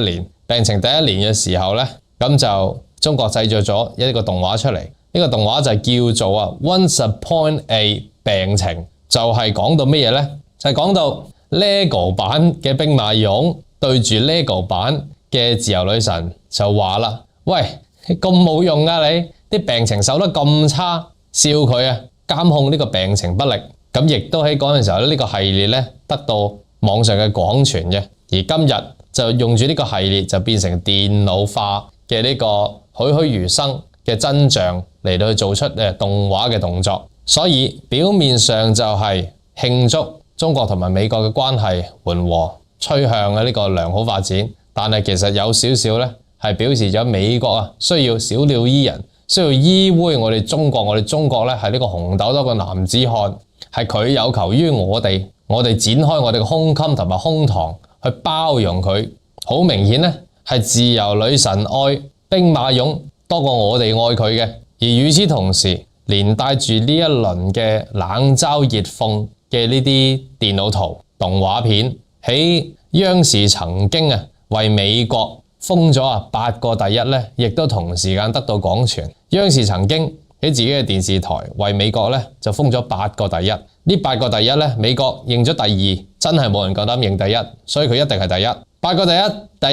年嘅時候咧，咁就中國製作咗一個動畫出嚟。呢個動畫就叫做Once Upon a 病情，就係講到乜嘢咧？就係講到 LEGO 版嘅兵馬俑對住 LEGO 版嘅自由女神就話啦：喂，咁冇用啊你，啲病情守得咁差，笑佢啊，監控呢個病情不力。咁亦都喺嗰陣時候呢個系列咧得到網上嘅廣傳嘅，而今日就用住呢個系列就變成電腦化嘅呢個栩栩如生嘅真相嚟到去做出動畫嘅動作。所以表面上就係慶祝中國同埋美國嘅關係緩和，趨向呢個良好發展，但係其實有少少咧係表示咗美國需要小鳥依人，需要依偎我哋中國。我哋中國咧係呢個紅豆多過男子漢，係佢有求於我哋展開我哋嘅胸襟同埋胸膛去包容佢。好明顯咧係自由女神愛兵馬俑多過我哋愛佢嘅。而與此同時，連帶住呢一輪嘅冷嘲熱諷嘅呢啲電腦圖動畫片，喺央視曾經為美國封咗8個第一咧，亦都同時間得到廣傳。央視曾經喺自己嘅電視台為美國咧就封咗8個第一，呢8個第一咧美國認咗第二，真係冇人夠膽認第一，所以佢一定係第一。8個第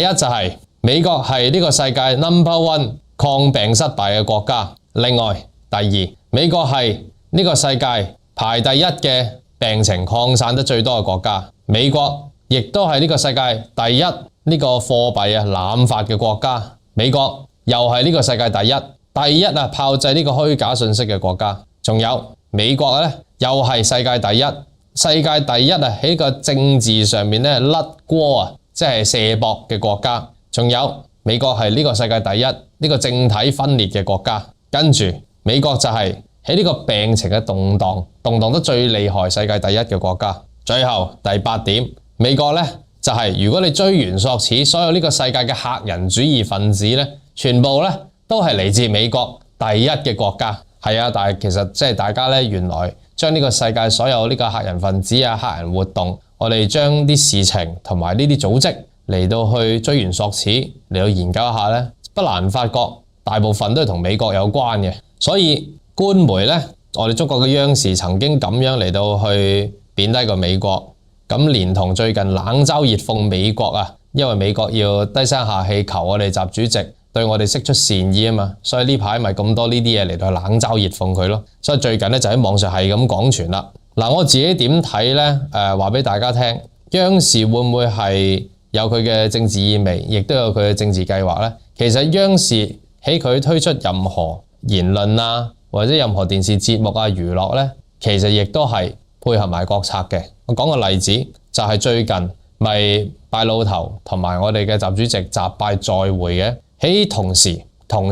一就係美國係呢個世界 No.1 抗病失敗嘅國家。另外第二，美國係呢個世界排第一嘅病情擴散得最多嘅國家。美國亦都係呢個世界第一呢個貨幣濫發嘅國家。美國又係呢個世界第一炮製呢個虛假信息嘅國家。仲有美國咧又係世界第一喺個政治上面咧甩鍋即係卸膊嘅國家。仲有美國係呢個世界第一呢個政體分裂嘅國家。跟住美國就係喺呢個病情嘅動盪得最厲害世界第一嘅國家。最後第8點，美國咧就係如果你追源溯始，所有呢個世界嘅客人主義分子咧，全部咧都係嚟自美國第一嘅國家。係啊，但係其實即係大家咧原來將呢個世界所有呢個客人分子客人活動，我哋將啲事情同埋呢啲組織嚟到去追源溯始嚟到研究一下咧，不難發覺大部分都係同美國有關嘅。所以官媒咧，我哋中國嘅央視曾經咁樣嚟到去貶低過美國，咁連同最近冷嘲熱諷美國因為美國要低聲下氣求我哋習主席對我哋釋出善意嘛，所以呢排咪咁多呢啲嘢嚟到冷嘲熱諷佢咯。所以最近咧就喺網上係咁廣傳啦。嗱，我自己點睇咧？話俾大家聽，央視會唔會係有佢嘅政治意味，亦都有佢嘅政治計劃咧？其實央視喺佢推出任何言論或者任何電視節目娛樂咧，其實亦都係配合埋國策嘅。我講個例子，就係最近咪拜老頭同埋我哋嘅習主席習拜再會嘅，喺同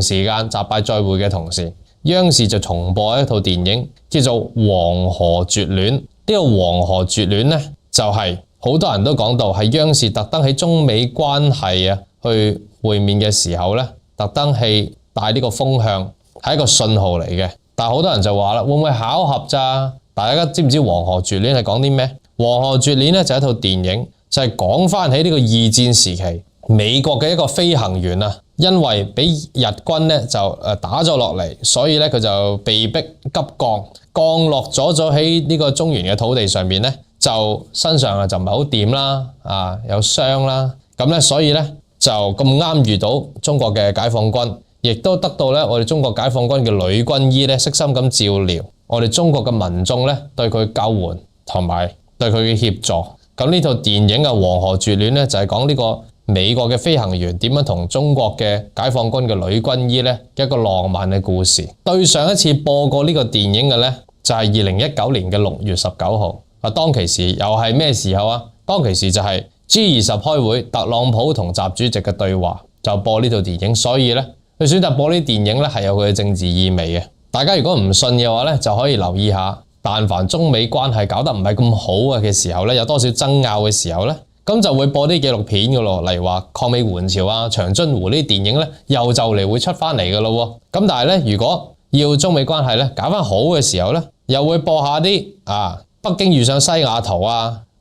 時間習拜再會嘅同時，央視就重播一套電影叫做《黃河絕戀》。呢個《黃河絕戀》咧，就係好多人都講到係央視特登喺中美關係去會面嘅時候咧，特登係帶呢個風向，係一個信號嚟嘅。但係好多人就話啦，會唔會巧合咋？大家知唔知《黃河絕戀》係講啲咩？《黃河絕戀》咧就係一套電影，就係講翻喺呢個二戰時期美國嘅一個飛行員因為俾日軍咧就打咗落嚟，所以咧佢就被逼急降落咗喺呢個中原嘅土地上面咧，就身上就唔係好掂啦，有傷啦，咁咧所以咧就咁啱遇到中國嘅解放軍，亦都得到咧我哋中國解放軍嘅女軍醫咧悉心咁照料，我哋中國嘅民眾咧對佢救援同埋對佢嘅協助。咁呢套電影嘅《黃河絕戀》咧就係講呢個美國嘅飛行員點樣同中國嘅解放軍嘅女軍醫咧一個浪漫嘅故事。對上一次播過呢個電影嘅咧就係2019年嘅6月19號。當其時又係咩時候啊？當其時就係 G20 開會，特朗普同習主席嘅對話就播呢套電影，所以咧佢選擇播呢啲電影咧係有佢嘅政治意味嘅。大家如果唔信嘅話咧，就可以留意下，但凡中美關係搞得唔係咁好嘅時候咧，有多少爭拗嘅時候咧，咁就會播啲紀錄片㗎咯。例如話抗美援朝長津湖呢啲電影咧，又就嚟會出翻嚟㗎咯。咁但係咧，如果要中美關係咧搞翻好嘅時候咧，又會播下啲北京遇上西雅圖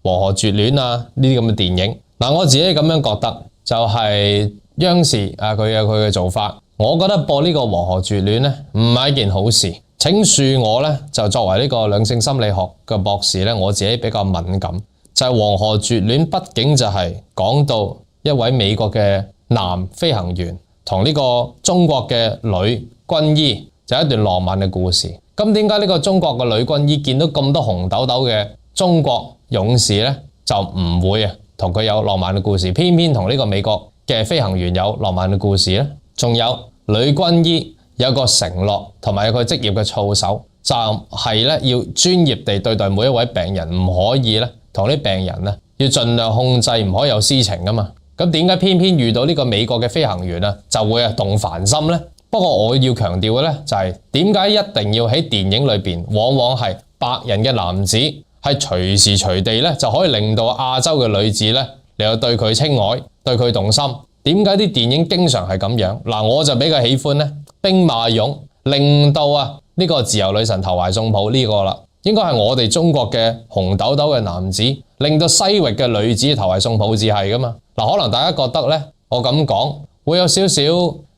黃河絕戀呢啲咁嘅電影。我自己咁樣覺得就係央視佢有佢嘅做法。我覺得播呢個黃河絕戀咧唔係一件好事。請恕我咧就作為呢個兩性心理學嘅博士咧，我自己比較敏感。就係黃河絕戀畢竟就係講到一位美國嘅男飛行員同呢個中國嘅女軍醫就有一段浪漫嘅故事。咁點解呢個中國嘅女軍醫見到咁多紅豆豆嘅中國勇士呢，就唔會同佢有浪漫嘅故事，偏偏同呢個美國嘅飛行員有浪漫嘅故事呢？仲有女軍醫有個承諾同埋有個職業嘅操守，就係咧要專業地對待每一位病人，唔可以咧同啲病人咧要盡量控制，唔可以有私情噶嘛。咁點解偏偏遇到呢個美國嘅飛行員就會動凡心呢？不過我要強調嘅咧就係點解一定要喺電影裏邊，往往係白人嘅男子係隨時隨地咧就可以令到亞洲嘅女子咧嚟到對佢青睞，對佢動心。點解啲電影經常係咁樣？嗱，我就比較喜歡咧兵馬俑令到呢個自由女神投懷送抱呢個啦，應該係我哋中國嘅紅豆豆嘅男子令到西域嘅女子投懷送抱至係噶嘛。嗱，可能大家覺得咧我咁講會有少少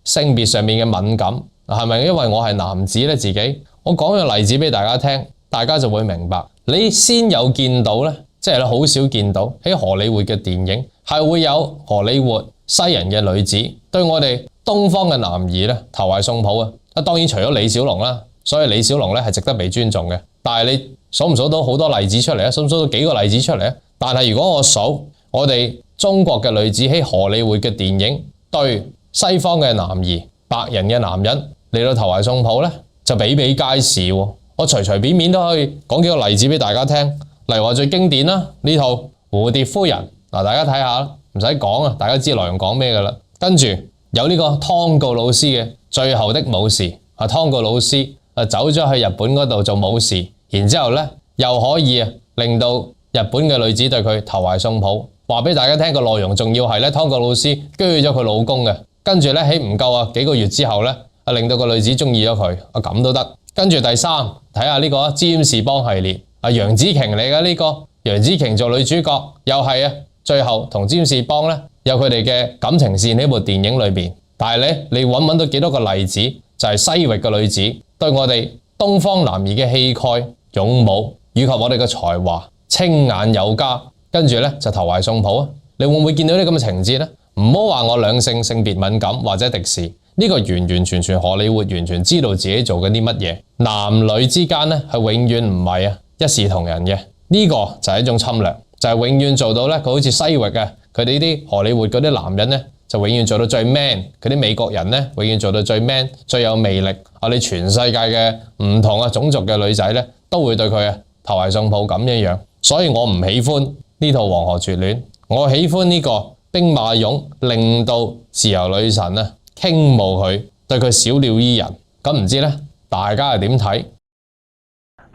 性別上面嘅敏感，係咪因為我係男子咧自己？我講個例子俾大家聽，大家就會明白。你先有見到咧，即係咧好少見到喺荷里活嘅電影係會有荷里活西人嘅女子對我哋東方嘅男兒咧投懷送抱啊！當然除咗李小龍啦，所以李小龍咧係值得被尊重嘅。但係你數唔數到好多例子出嚟啊？數唔數到幾個例子出嚟啊？但係如果我數我哋中國嘅女子喺荷里活嘅電影對西方嘅男兒、白人嘅男人嚟到投懷送抱咧，就比比皆是喎。我隨隨便便都可以講幾個例子俾大家聽。例如話最經典啦，呢套《蝴蝶夫人》嗱，大家睇下啦，唔使講啊，大家知內容講咩噶啦。跟住有呢個湯告魯斯嘅《最後的武士》，湯告魯斯走咗去日本嗰度做武士，然之後咧又可以令到日本嘅女子對佢投懷送抱。話俾大家聽個內容，仲要係咧湯告魯斯鋸咗佢老公嘅，跟住咧喺唔夠幾個月之後咧令到個女子中意咗佢，咁都得。跟住第三，睇下呢個占士邦系列，楊紫瓊嚟嘅呢個，楊紫瓊做女主角，又係最後同占士邦咧有佢哋嘅感情線喺部電影裏邊。但係咧，你揾到幾多個例子，就係西域嘅女子對我哋東方男兒嘅氣概、勇武以及我哋嘅才華、青眼有加，跟住咧就投懷送抱啊！你會唔會見到啲咁嘅情節咧？唔好話我兩性別敏感或者敵視。呢個完完全全荷里活完全知道自己做緊啲乜嘢，男女之間咧係永遠唔係一視同仁嘅，呢個就係一種侵略，就係永遠做到咧佢好似西域佢哋呢啲荷里活嗰啲男人咧就永遠做到最 man， 佢啲美國人咧永遠做到最 man 最有魅力。你全世界嘅唔同種族嘅女仔咧都會對佢投懷送抱咁樣，所以我唔喜歡呢套《黃河絕戀》，我喜歡呢個兵馬俑令到自由女神傾慕佢，對佢小鳥依人。咁唔知咧，大家係點睇？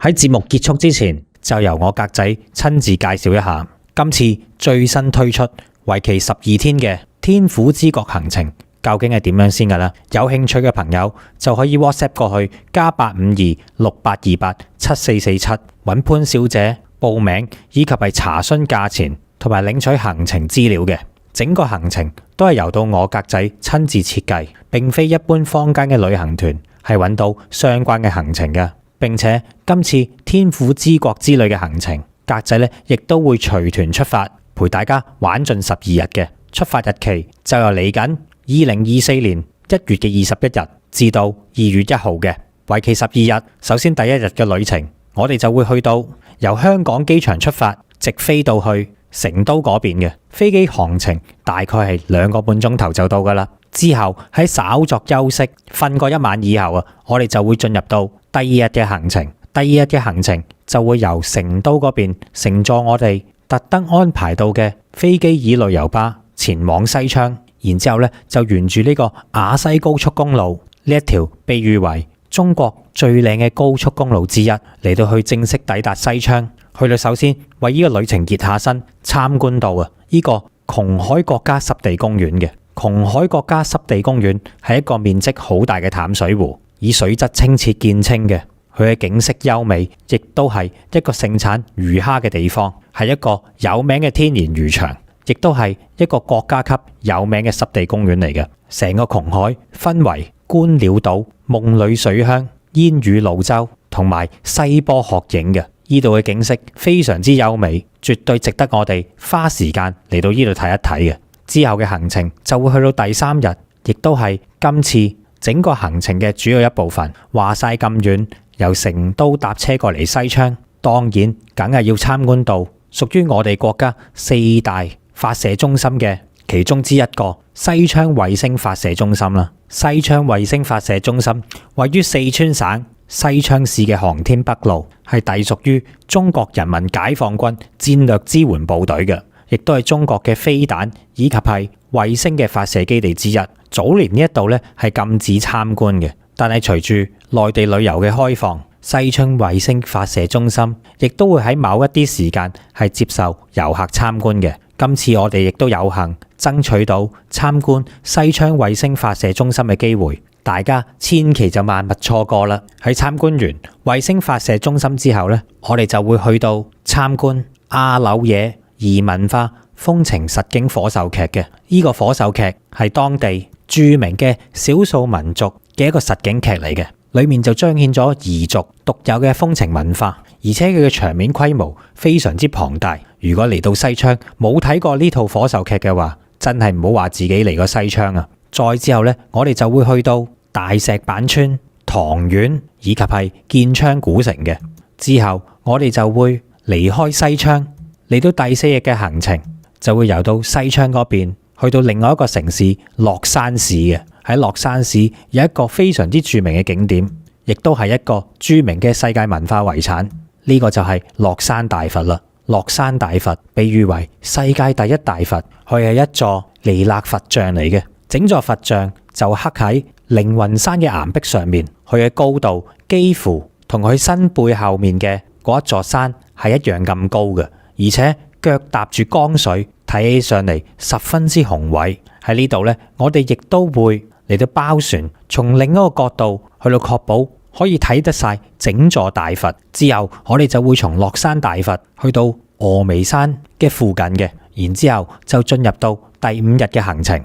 喺節目結束之前，就由我格仔親自介紹一下今次最新推出為期12天嘅天府之國行程，究竟係點樣先㗎啦？有興趣嘅朋友就可以 WhatsApp 過去+85268287447揾潘小姐報名，以及係查詢價錢同埋領取行程資料嘅。整個行程都係由到我格仔親自設計，並非一般坊間嘅旅行團係揾到相關嘅行程嘅。並且今次天府之國之旅嘅行程，格仔咧亦都會隨團出發，陪大家玩盡12日嘅。出發日期就由嚟緊2024年1月嘅21日至到2月1號嘅，為期12日。首先第一日嘅旅程，我哋就會去到由香港機場出發，直飛到去成都嗰邊嘅，飛機航程大概係2個半鐘頭就到噶啦。之後喺稍作休息、瞓過一晚以後我哋就會進入到第二日嘅行程。第二日嘅行程就會由成都嗰邊乘坐我哋特登安排到嘅飛機椅旅遊巴前往西昌，然之後咧就沿住呢個雅西高速公路呢一條被譽為中國最靚嘅高速公路之一，嚟到去正式抵達西昌。去到首先為呢個旅程熱下身，參觀到呢個瓊海國家濕地公園嘅。瓊海國家濕地公園係一個面積好大嘅淡水湖，以水質清澈見稱嘅。佢嘅景色優美，亦都係一個盛產魚蝦嘅地方，係一個有名嘅天然漁場，亦都係一個國家級有名嘅濕地公園嚟嘅。成個瓊海分為觀鳥島、夢裏水鄉、煙雨鷺洲同埋西坡鶴影嘅。呢度嘅景色非常之優美，絕對值得我哋花時間嚟到呢度睇一睇嘅。之後嘅行程就會去到第3日，亦都係今次整個行程嘅主要一部分。話晒咁遠，由成都搭車過嚟西昌，當然梗係要參觀到屬於我哋國家4大發射中心嘅其中之一個西昌衛星發射中心啦。西昌衛星發射中心位於四川省西昌市嘅航天北路，係隸屬於中國人民解放軍戰略支援部隊嘅，亦都係中國嘅飛彈以及係衛星嘅發射基地之一。早年呢一度咧係禁止參觀嘅，但係隨住內地旅遊嘅開放，西昌衛星發射中心亦都會喺某一啲時間係接受遊客參觀嘅。今次我哋亦都有幸爭取到參觀西昌衛星發射中心嘅機會，大家千祈就萬勿錯過啦！喺參觀完衛星發射中心之後呢，我哋就會去到參觀阿柳耶彝文化風情實景火獸劇嘅。呢個火獸劇係當地著名嘅少數民族嘅一個實景劇嚟嘅，裡面就彰顯咗彝族獨有嘅風情文化，而且佢嘅場面規模非常之龐大。如果嚟到西昌冇睇過呢套火獸劇嘅話，真係唔好話自己嚟過西昌啊！再之後呢，我哋就會去到大石板村、唐縣以及係建昌古城嘅。之後我哋就會離開西昌，嚟到第4日嘅行程，就會游到西昌嗰邊，去到另外一個城市樂山市嘅。喺樂山市有一個非常之著名嘅景點，亦都係一個著名嘅世界文化遺產。呢個就係樂山大佛啦。樂山大佛被譽為世界第一大佛，佢係一座彌勒佛像嚟嘅。整座佛像就刻喺凌雲山嘅岩壁上面，佢嘅高度幾乎同佢身背後面嘅嗰一座山係一樣咁高嘅，而且腳踏住江水，睇起上嚟十分之雄偉。喺呢度呢，我哋亦都會嚟到包船，從另一個角度去到確保可以睇得晒整座大佛。之後我哋就會從樂山大佛去到峨眉山嘅附近嘅，然之後就進入到第5日嘅行程。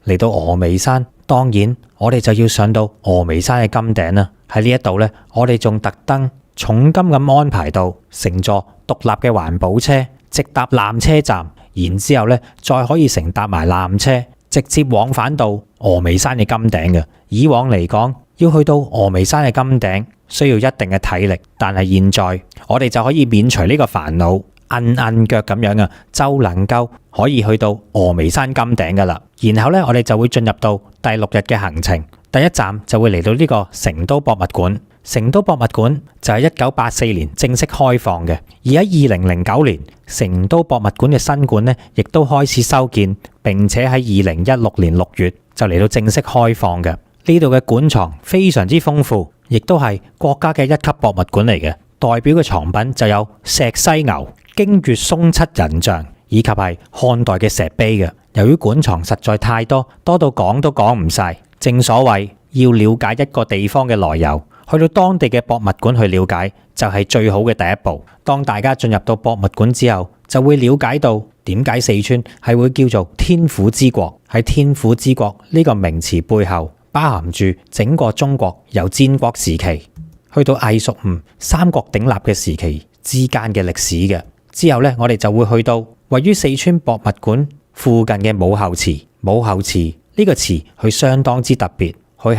嚟到峨眉山，當然我哋就要上到峨眉山嘅金頂啦。喺呢一度呢，我哋仲特登重金咁安排到乘坐獨立嘅環保車，直達纜車站，然之後呢再可以乘搭埋纜車，直接往返到峨眉山嘅金頂嘅。以往嚟講，要去到峨眉山嘅金頂需要一定嘅體力，但係現在我哋就可以免除呢個煩惱，摁腳咁樣啊，就能夠可以去到峨眉山金頂噶啦。然後呢，我哋就會進入到第6日嘅行程，第一站就會嚟到呢個成都博物館。成都博物館就係1984年正式開放嘅，而喺2009年，成都博物館嘅新館呢亦都開始修建，並且喺2016年6月就嚟到正式開放嘅。呢度嘅館藏非常之豐富，亦都係國家嘅1級博物館嚟嘅。代表嘅藏品就有石犀牛、京粵松七人像以及係漢代嘅石碑嘅。由於館藏實在太多，多到講都講唔晒。正所謂要了解一個地方嘅來由，去到當地嘅博物館去了解就係最好嘅第一步。當大家進入到博物館之後，就會了解到點解四川係會叫做天府之國。喺天府之國呢個名詞背後，包含住整個中國由戰國時期去到魏蜀吳三國鼎立嘅時期之間嘅歷史嘅。之後呢，我哋就會去到位於四川博物館附近嘅武侯祠。武侯祠呢個祠佢相當之特別，佢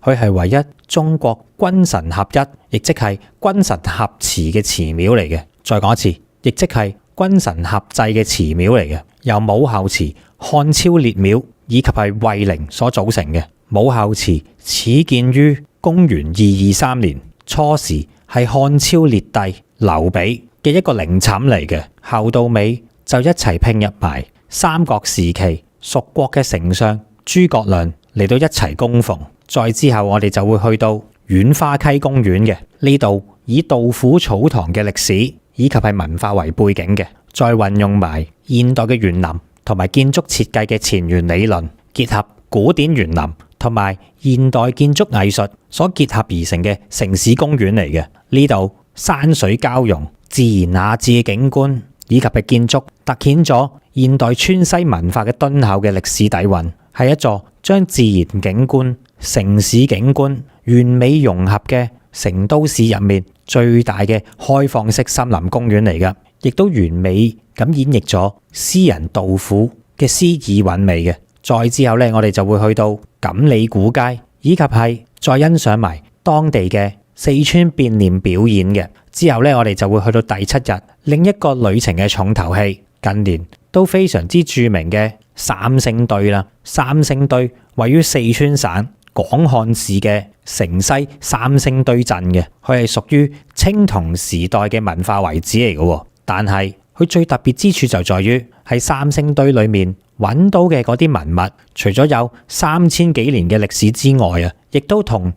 係唯一中國君臣合一，亦即係君臣合祠嘅祠廟嚟嘅。再講一次，亦即係君臣合祭嘅祠廟嚟嘅，由武侯祠、漢超列廟以及係衛陵所組成嘅。武侯祠始建於公元223年，初時係漢超列帝劉備嘅一個陵寢嚟嘅，後到尾就一齊拼入埋三國時期蜀國嘅丞相諸葛亮嚟到一齊供奉。再之後我哋就會去到浣花溪公園嘅，呢度以杜甫草堂嘅歷史以及係文化為背景嘅，再運用埋現代嘅園林同埋建築設計嘅前園理論，結合古典園林同埋現代建築藝術所結合而成嘅城市公園嚟嘅。呢度山水交融、自然雅致嘅景觀以及嘅建築，凸顯咗現代川西文化嘅敦厚嘅歷史底蘊，係一座將自然景觀、城市景觀完美融合嘅成都市入面最大嘅開放式森林公園嚟㗎，亦都完美咁演繹咗詩人杜甫嘅詩意韻味嘅。再之後呢，我哋就會去到錦里古街，以及係再欣賞埋當地嘅四川變臉表演嘅。之後呢，我哋就會去到第7日，另一個旅程嘅重頭戲，近年都非常之著名嘅三星堆啦。三星堆位於四川省廣漢市嘅城西三星堆鎮嘅，佢係屬於青銅時代嘅文化遺址嚟嘅。但係佢最特別之處就在於喺三星堆裏面揾到嘅嗰啲文物，除咗有3000幾年嘅歷史之外啊，亦都同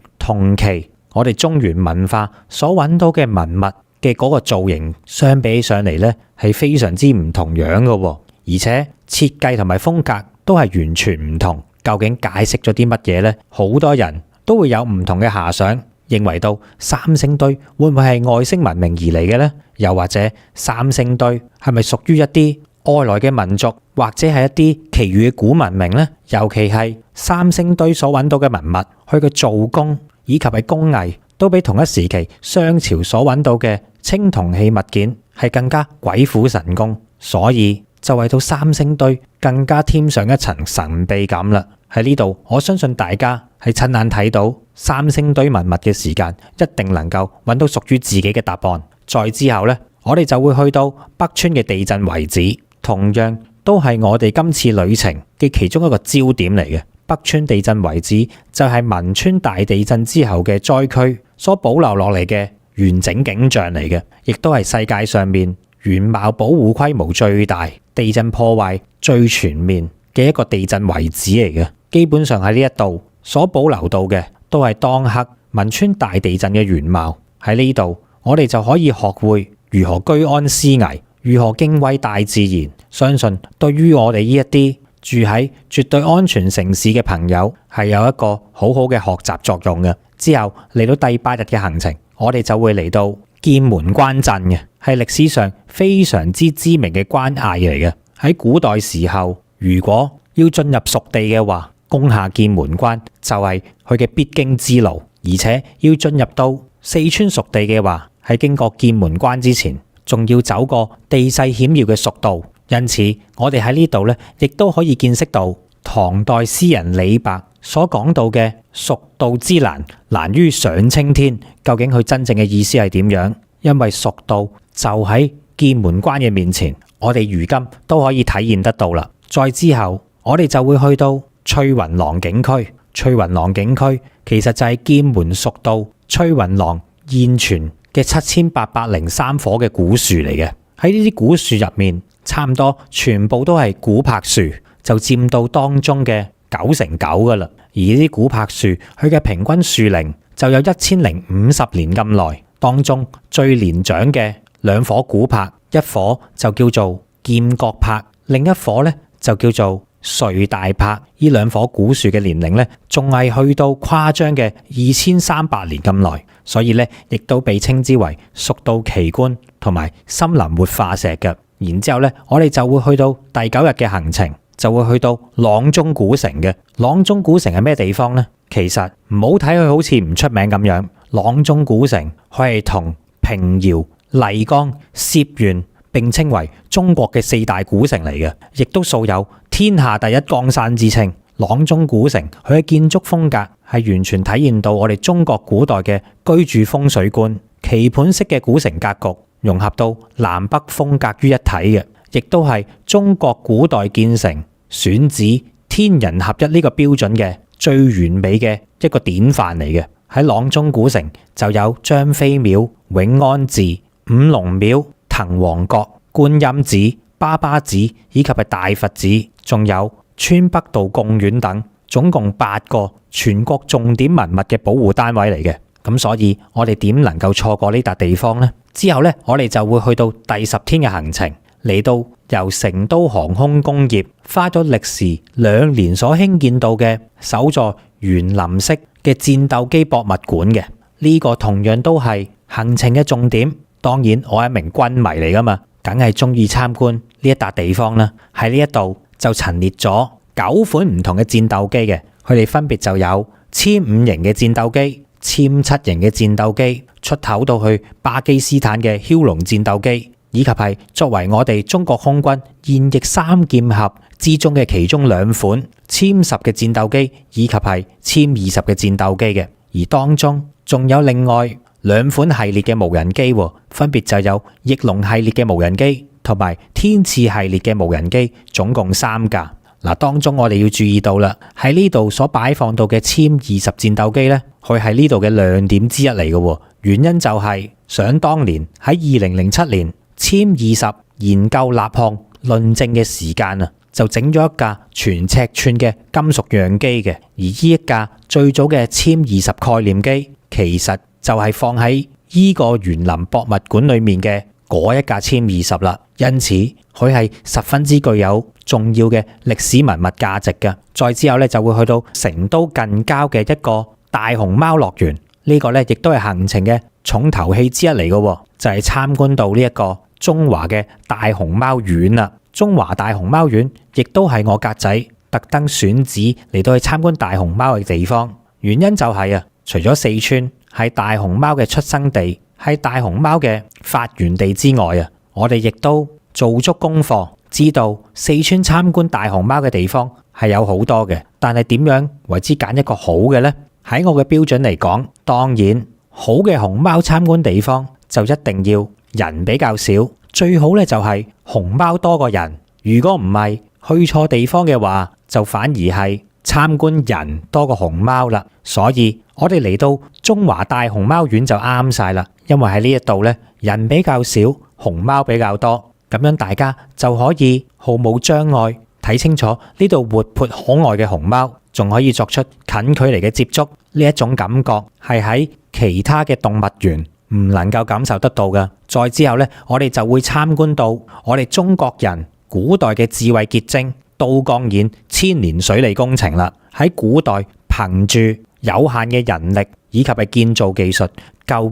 期我哋中原文化所揾到嘅文物嘅嗰個造型相比起上嚟呢，係非常之唔同樣嘅，而且設計同埋風格都係完全唔同。究竟解釋咗啲乜嘢呢？好多人都會有唔同嘅遐想，認為到三星堆會唔會係外星文明而嚟嘅呢？又或者三星堆係咪屬於一啲外來嘅民族，或者係一啲其餘嘅古文明呢？尤其係三星堆所揾到嘅文物，佢嘅做工以及係工藝都比同一時期商朝所揾到嘅青銅器物件係更加鬼斧神工，所以就為到三星堆更加添上一層神秘感啦。喺呢度，我相信大家係親眼睇到三星堆文物嘅時間，一定能夠揾到屬於自己嘅答案。再之後呢，我哋就會去到北川嘅地震遺址，同樣都係我哋今次旅程嘅其中一個焦點嚟嘅。北川地震遺址就係汶川大地震之後嘅災區所保留落嚟嘅完整景象嚟嘅，亦都係世界上面原貌保護規模最大、地震破壞最全面嘅一個地震遺址嚟嘅。基本上喺呢一度所保留到嘅都係當刻汶川大地震嘅原貌。喺呢度我哋就可以學會如何居安思危，如何敬畏大自然。相信對於我哋呢一啲住喺絕對安全城市嘅朋友係有一個好好嘅學習作用嘅。之後嚟到第8日嘅行程，我哋就會嚟到劍門關鎮嘅，係歷史上非常之知名嘅關隘嚟嘅。喺古代時候，如果要進入蜀地嘅話，攻下劍門關就係佢嘅必經之路，而且要進入到四川蜀地嘅話，喺經過劍門關之前，仲要走過地勢險要嘅蜀道。因此，我哋喺呢度咧，亦都可以見識到唐代詩人李白所講到嘅蜀道之難，難於上青天。究竟佢真正嘅意思係點樣？因為蜀道就喺劍門關嘅面前，我哋如今都可以體驗得到啦。再之後，我哋就會去到翠雲廊景區。翠雲廊景區其實就係劍門蜀道翠雲廊現存嘅7803棵嘅古樹嚟嘅。喺呢啲古樹入面，差唔多全部都係古柏樹，就佔到當中嘅9%噶啦。而呢啲古柏樹，佢嘅平均樹齡就有1050年咁耐。當中最年長嘅2棵古柏，一棵就叫做劍閣柏，另一棵咧就叫做隋大柏。呢2棵古樹嘅年齡咧，仲係去到誇張嘅2300年咁耐，所以咧亦都被稱之為蜀道奇觀同埋森林活化石嘅。然之後咧，我哋就會去到第9日嘅行程，就會去到阆中古城嘅。阆中古城係咩地方呢？其實唔好睇佢好似唔出名咁樣，阆中古城佢係同平遙、麗江、攝縣並稱為中國嘅4大古城嚟嘅，亦都素有天下第一江山之稱。阆中古城佢嘅建築風格係完全體現到我哋中國古代嘅居住風水觀，棋盤式嘅古城格局融合到南北風格於一體嘅，亦都係中國古代建成選址天人合一呢個標準嘅最完美嘅一個典範嚟嘅。喺阆中古城就有張飛廟、永安寺、五龍廟、滕王閣、觀音寺、巴巴寺以及係大佛寺，仲有川北道貢院等，總共8個全國重點文物嘅保護單位嚟嘅。咁所以我哋點能夠錯過呢笪地方呢？之後呢，我哋就會去到第10天嘅行程，嚟到由成都航空工業花咗歷時2年所興建到嘅首座園林式嘅戰鬥機博物館嘅。呢個同樣都係行程嘅重點。當然我係一名軍迷嚟噶嘛，梗係中意參觀呢一笪地方啦。喺呢一度就陳列咗9款唔同嘅戰鬥機嘅，佢哋分別就有殲5型嘅戰鬥機、殲7型嘅戰鬥機，出口到去巴基斯坦嘅梟龍戰鬥機，以及係作為我哋中國空軍現役3劍俠之中嘅其中兩款殲10嘅戰鬥機以及係殲20嘅戰鬥機嘅，而當中仲有另外兩款系列嘅無人機，分別就有翼龍系列嘅無人機同埋天賜系列嘅無人機，總共3架。嗱，當中我哋要注意到啦，喺呢度所擺放到嘅殲20戰鬥機呢，佢係呢度嘅亮點之一嚟嘅。原因就係想當年喺2007年殲20研究立項論證嘅時間啊，就整咗一架全尺寸嘅金屬樣機嘅。而呢一架最早嘅殲20概念機，其實就係放喺依個園林博物館裏面嘅嗰一架殲20啦。因此佢係十分之具有重要嘅歷史文物價值嘅。再之後咧就會去到成都近郊嘅一個大熊貓樂園，呢個咧亦都係行程嘅重頭戲之一嚟嘅，就係參觀到呢一個中華嘅大熊貓院啦。中華大熊貓院亦都係我格仔特登選址嚟到去參觀大熊貓嘅地方，原因就係除咗四川係大熊貓嘅出生地，係大熊貓嘅發源地之外我哋亦都做足功課，知道四川參觀大熊貓嘅地方係有好多嘅，但係點樣為之揀一個好嘅呢？喺我嘅標準嚟講，當然好嘅熊貓參觀地方就一定要人比較少，最好咧就係熊貓多過人。如果唔係去錯地方嘅話，就反而係參觀人多過熊貓啦。所以我哋嚟到中華大熊貓院就啱晒啦，因為喺呢一度咧人比較少，熊貓比較多，咁樣大家就可以毫無障礙睇清楚呢度活潑可愛嘅熊貓，仲可以作出近距離嘅接觸。呢一種感覺係喺其他嘅動物園唔能夠感受得到嘅。再之後呢，我哋就會參觀到我哋中國人古代嘅智慧結晶都江堰千年水利工程啦。喺古代憑住有限嘅人力以及係建造技術，究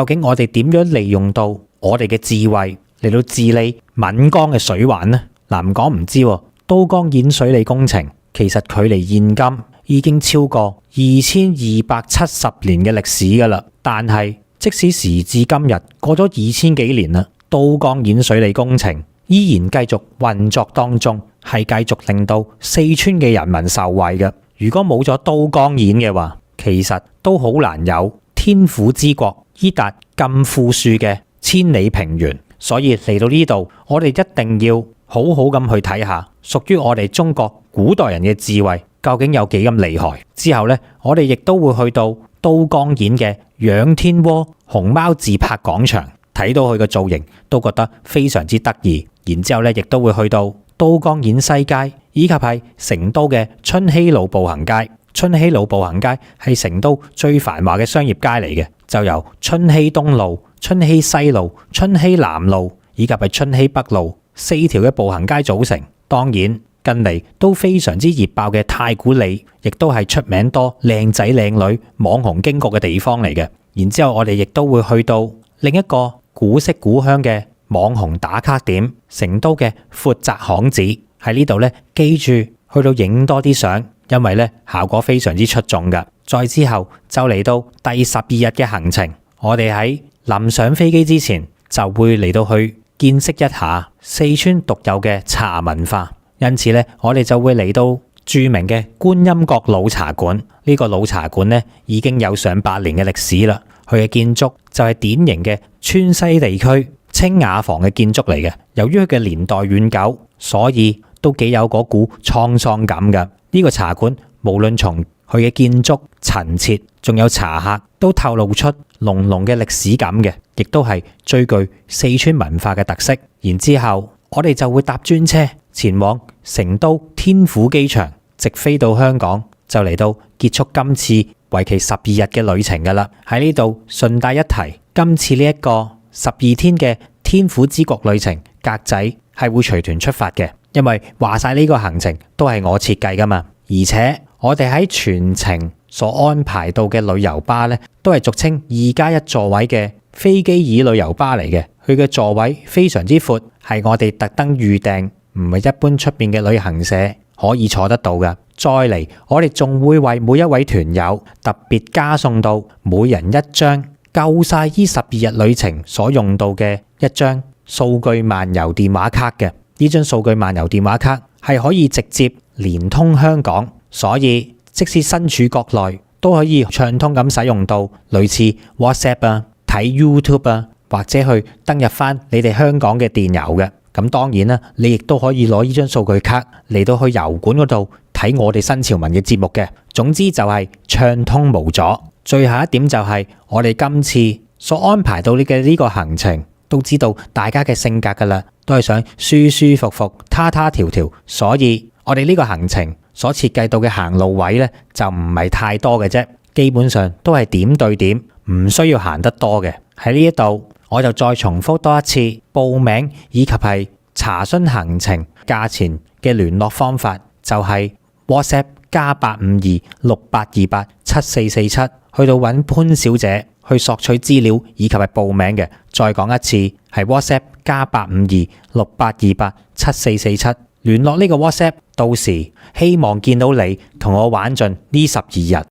竟我哋點樣利用到我哋嘅智慧嚟到治理岷江嘅水患呢？唔講唔知，都江堰水利工程其實距離現今已經超過2270年嘅歷史噶啦。但係即使時至今日過咗2000幾年啦，都江堰水利工程依然繼續運作當中，係繼續令到四川嘅人民受惠嘅。如果冇咗都江堰嘅話，其實都好難有天府之國依達咁富庶嘅千里平原。所以嚟到呢度，我哋一定要好好咁去睇下屬於我哋中國古代人嘅智慧究竟有幾咁厲害。之後呢，我哋亦都會去到都江堰嘅仰天窩熊貓自拍廣場，睇到佢嘅造型都覺得非常之得意。然之後呢，亦都會去到都江堰西街以及係成都嘅春熙路步行街。春熙路步行街係成都最繁華嘅商業街嚟嘅，就由春熙東路、春熙西路、春熙南路以及係春熙北路4條嘅步行街組成。當然近嚟都非常之熱爆嘅太古里，亦都係出名多靚仔靚女網紅經過嘅地方嚟嘅。然之後我哋亦都會去到另一個古色古香嘅網紅打卡點，成都嘅闊澤巷子。喺呢度咧，記住去到影多啲相，因為咧效果非常之出眾噶。再之後就嚟到第12日嘅行程，我哋喺臨上飛機之前就會嚟到去見識一下四川獨有嘅茶文化。因此咧，我哋就會嚟到著名嘅觀音閣老茶館。呢個老茶館咧已經有上百年嘅歷史啦。佢嘅建築就係典型嘅川西地區清雅房嘅建築嚟嘅。由於佢嘅年代遠久，所以都幾有嗰股滄桑感嘅。呢個茶館無論從佢嘅建築陳設，仲有茶客，都透露出濃濃嘅歷史感嘅，亦都係最具四川文化嘅特色。然之後我哋就會搭專車前往成都天府機場，直飛到香港，就嚟到結束今次為期12日嘅旅程噶啦。喺呢度順帶一提，今次呢一個12天嘅天府之國旅程，格仔係會隨團出發嘅，因為話晒呢個行程都係我設計噶嘛。而且我哋喺全程所安排到嘅旅遊巴呢，都係俗稱2+1座位嘅飛機椅旅遊巴嚟嘅。佢嘅座位非常之闊，係我哋特登預訂，唔係一般出邊嘅旅行社可以坐得到嘅。再嚟，我哋仲會為每一位團友特別加送到每人一張夠晒呢12日旅程所用到嘅一張數據漫遊電話卡嘅。呢張數據漫遊電話卡係可以直接連通香港，所以即使身處國內都可以暢通咁使用到類似 WhatsApp 啊、睇 YouTube 啊，或者去登入翻你哋香港嘅電郵嘅。咁當然啦，你亦都可以攞呢張數據卡嚟到去油管嗰度睇我哋新潮文嘅節目嘅。總之就係暢通無阻。最後一點就係我哋今次所安排到嘅呢個行程，都知道大家嘅性格噶啦，都係想舒舒服服、他條條，所以我哋呢個行程所設計到嘅行路位呢，就唔係太多嘅啫，基本上都係點對點，唔需要行得多嘅。喺呢一度我就再重複多一次報名以及係查詢行程價錢嘅聯絡方法，就係 WhatsApp +85268287447去到揾潘小姐去索取資料以及係報名嘅。再講一次係 WhatsApp +85268287447聯絡呢個 WhatsApp， 到時希望見到你同我玩盡呢12日。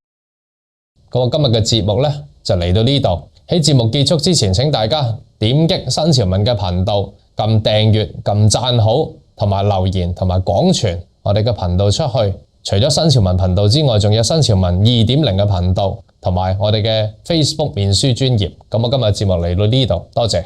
咁我今日嘅節目呢，就嚟到呢度。喺節目結束之前，請大家點擊新潮文嘅頻道，撳訂閱、撳讚好，同埋留言同埋廣傳我哋嘅頻道出去。除咗新潮文頻道之外，仲有新潮文2.0嘅頻道，同埋我哋嘅 Facebook 面書專頁。咁我今日節目嚟到呢度，多謝。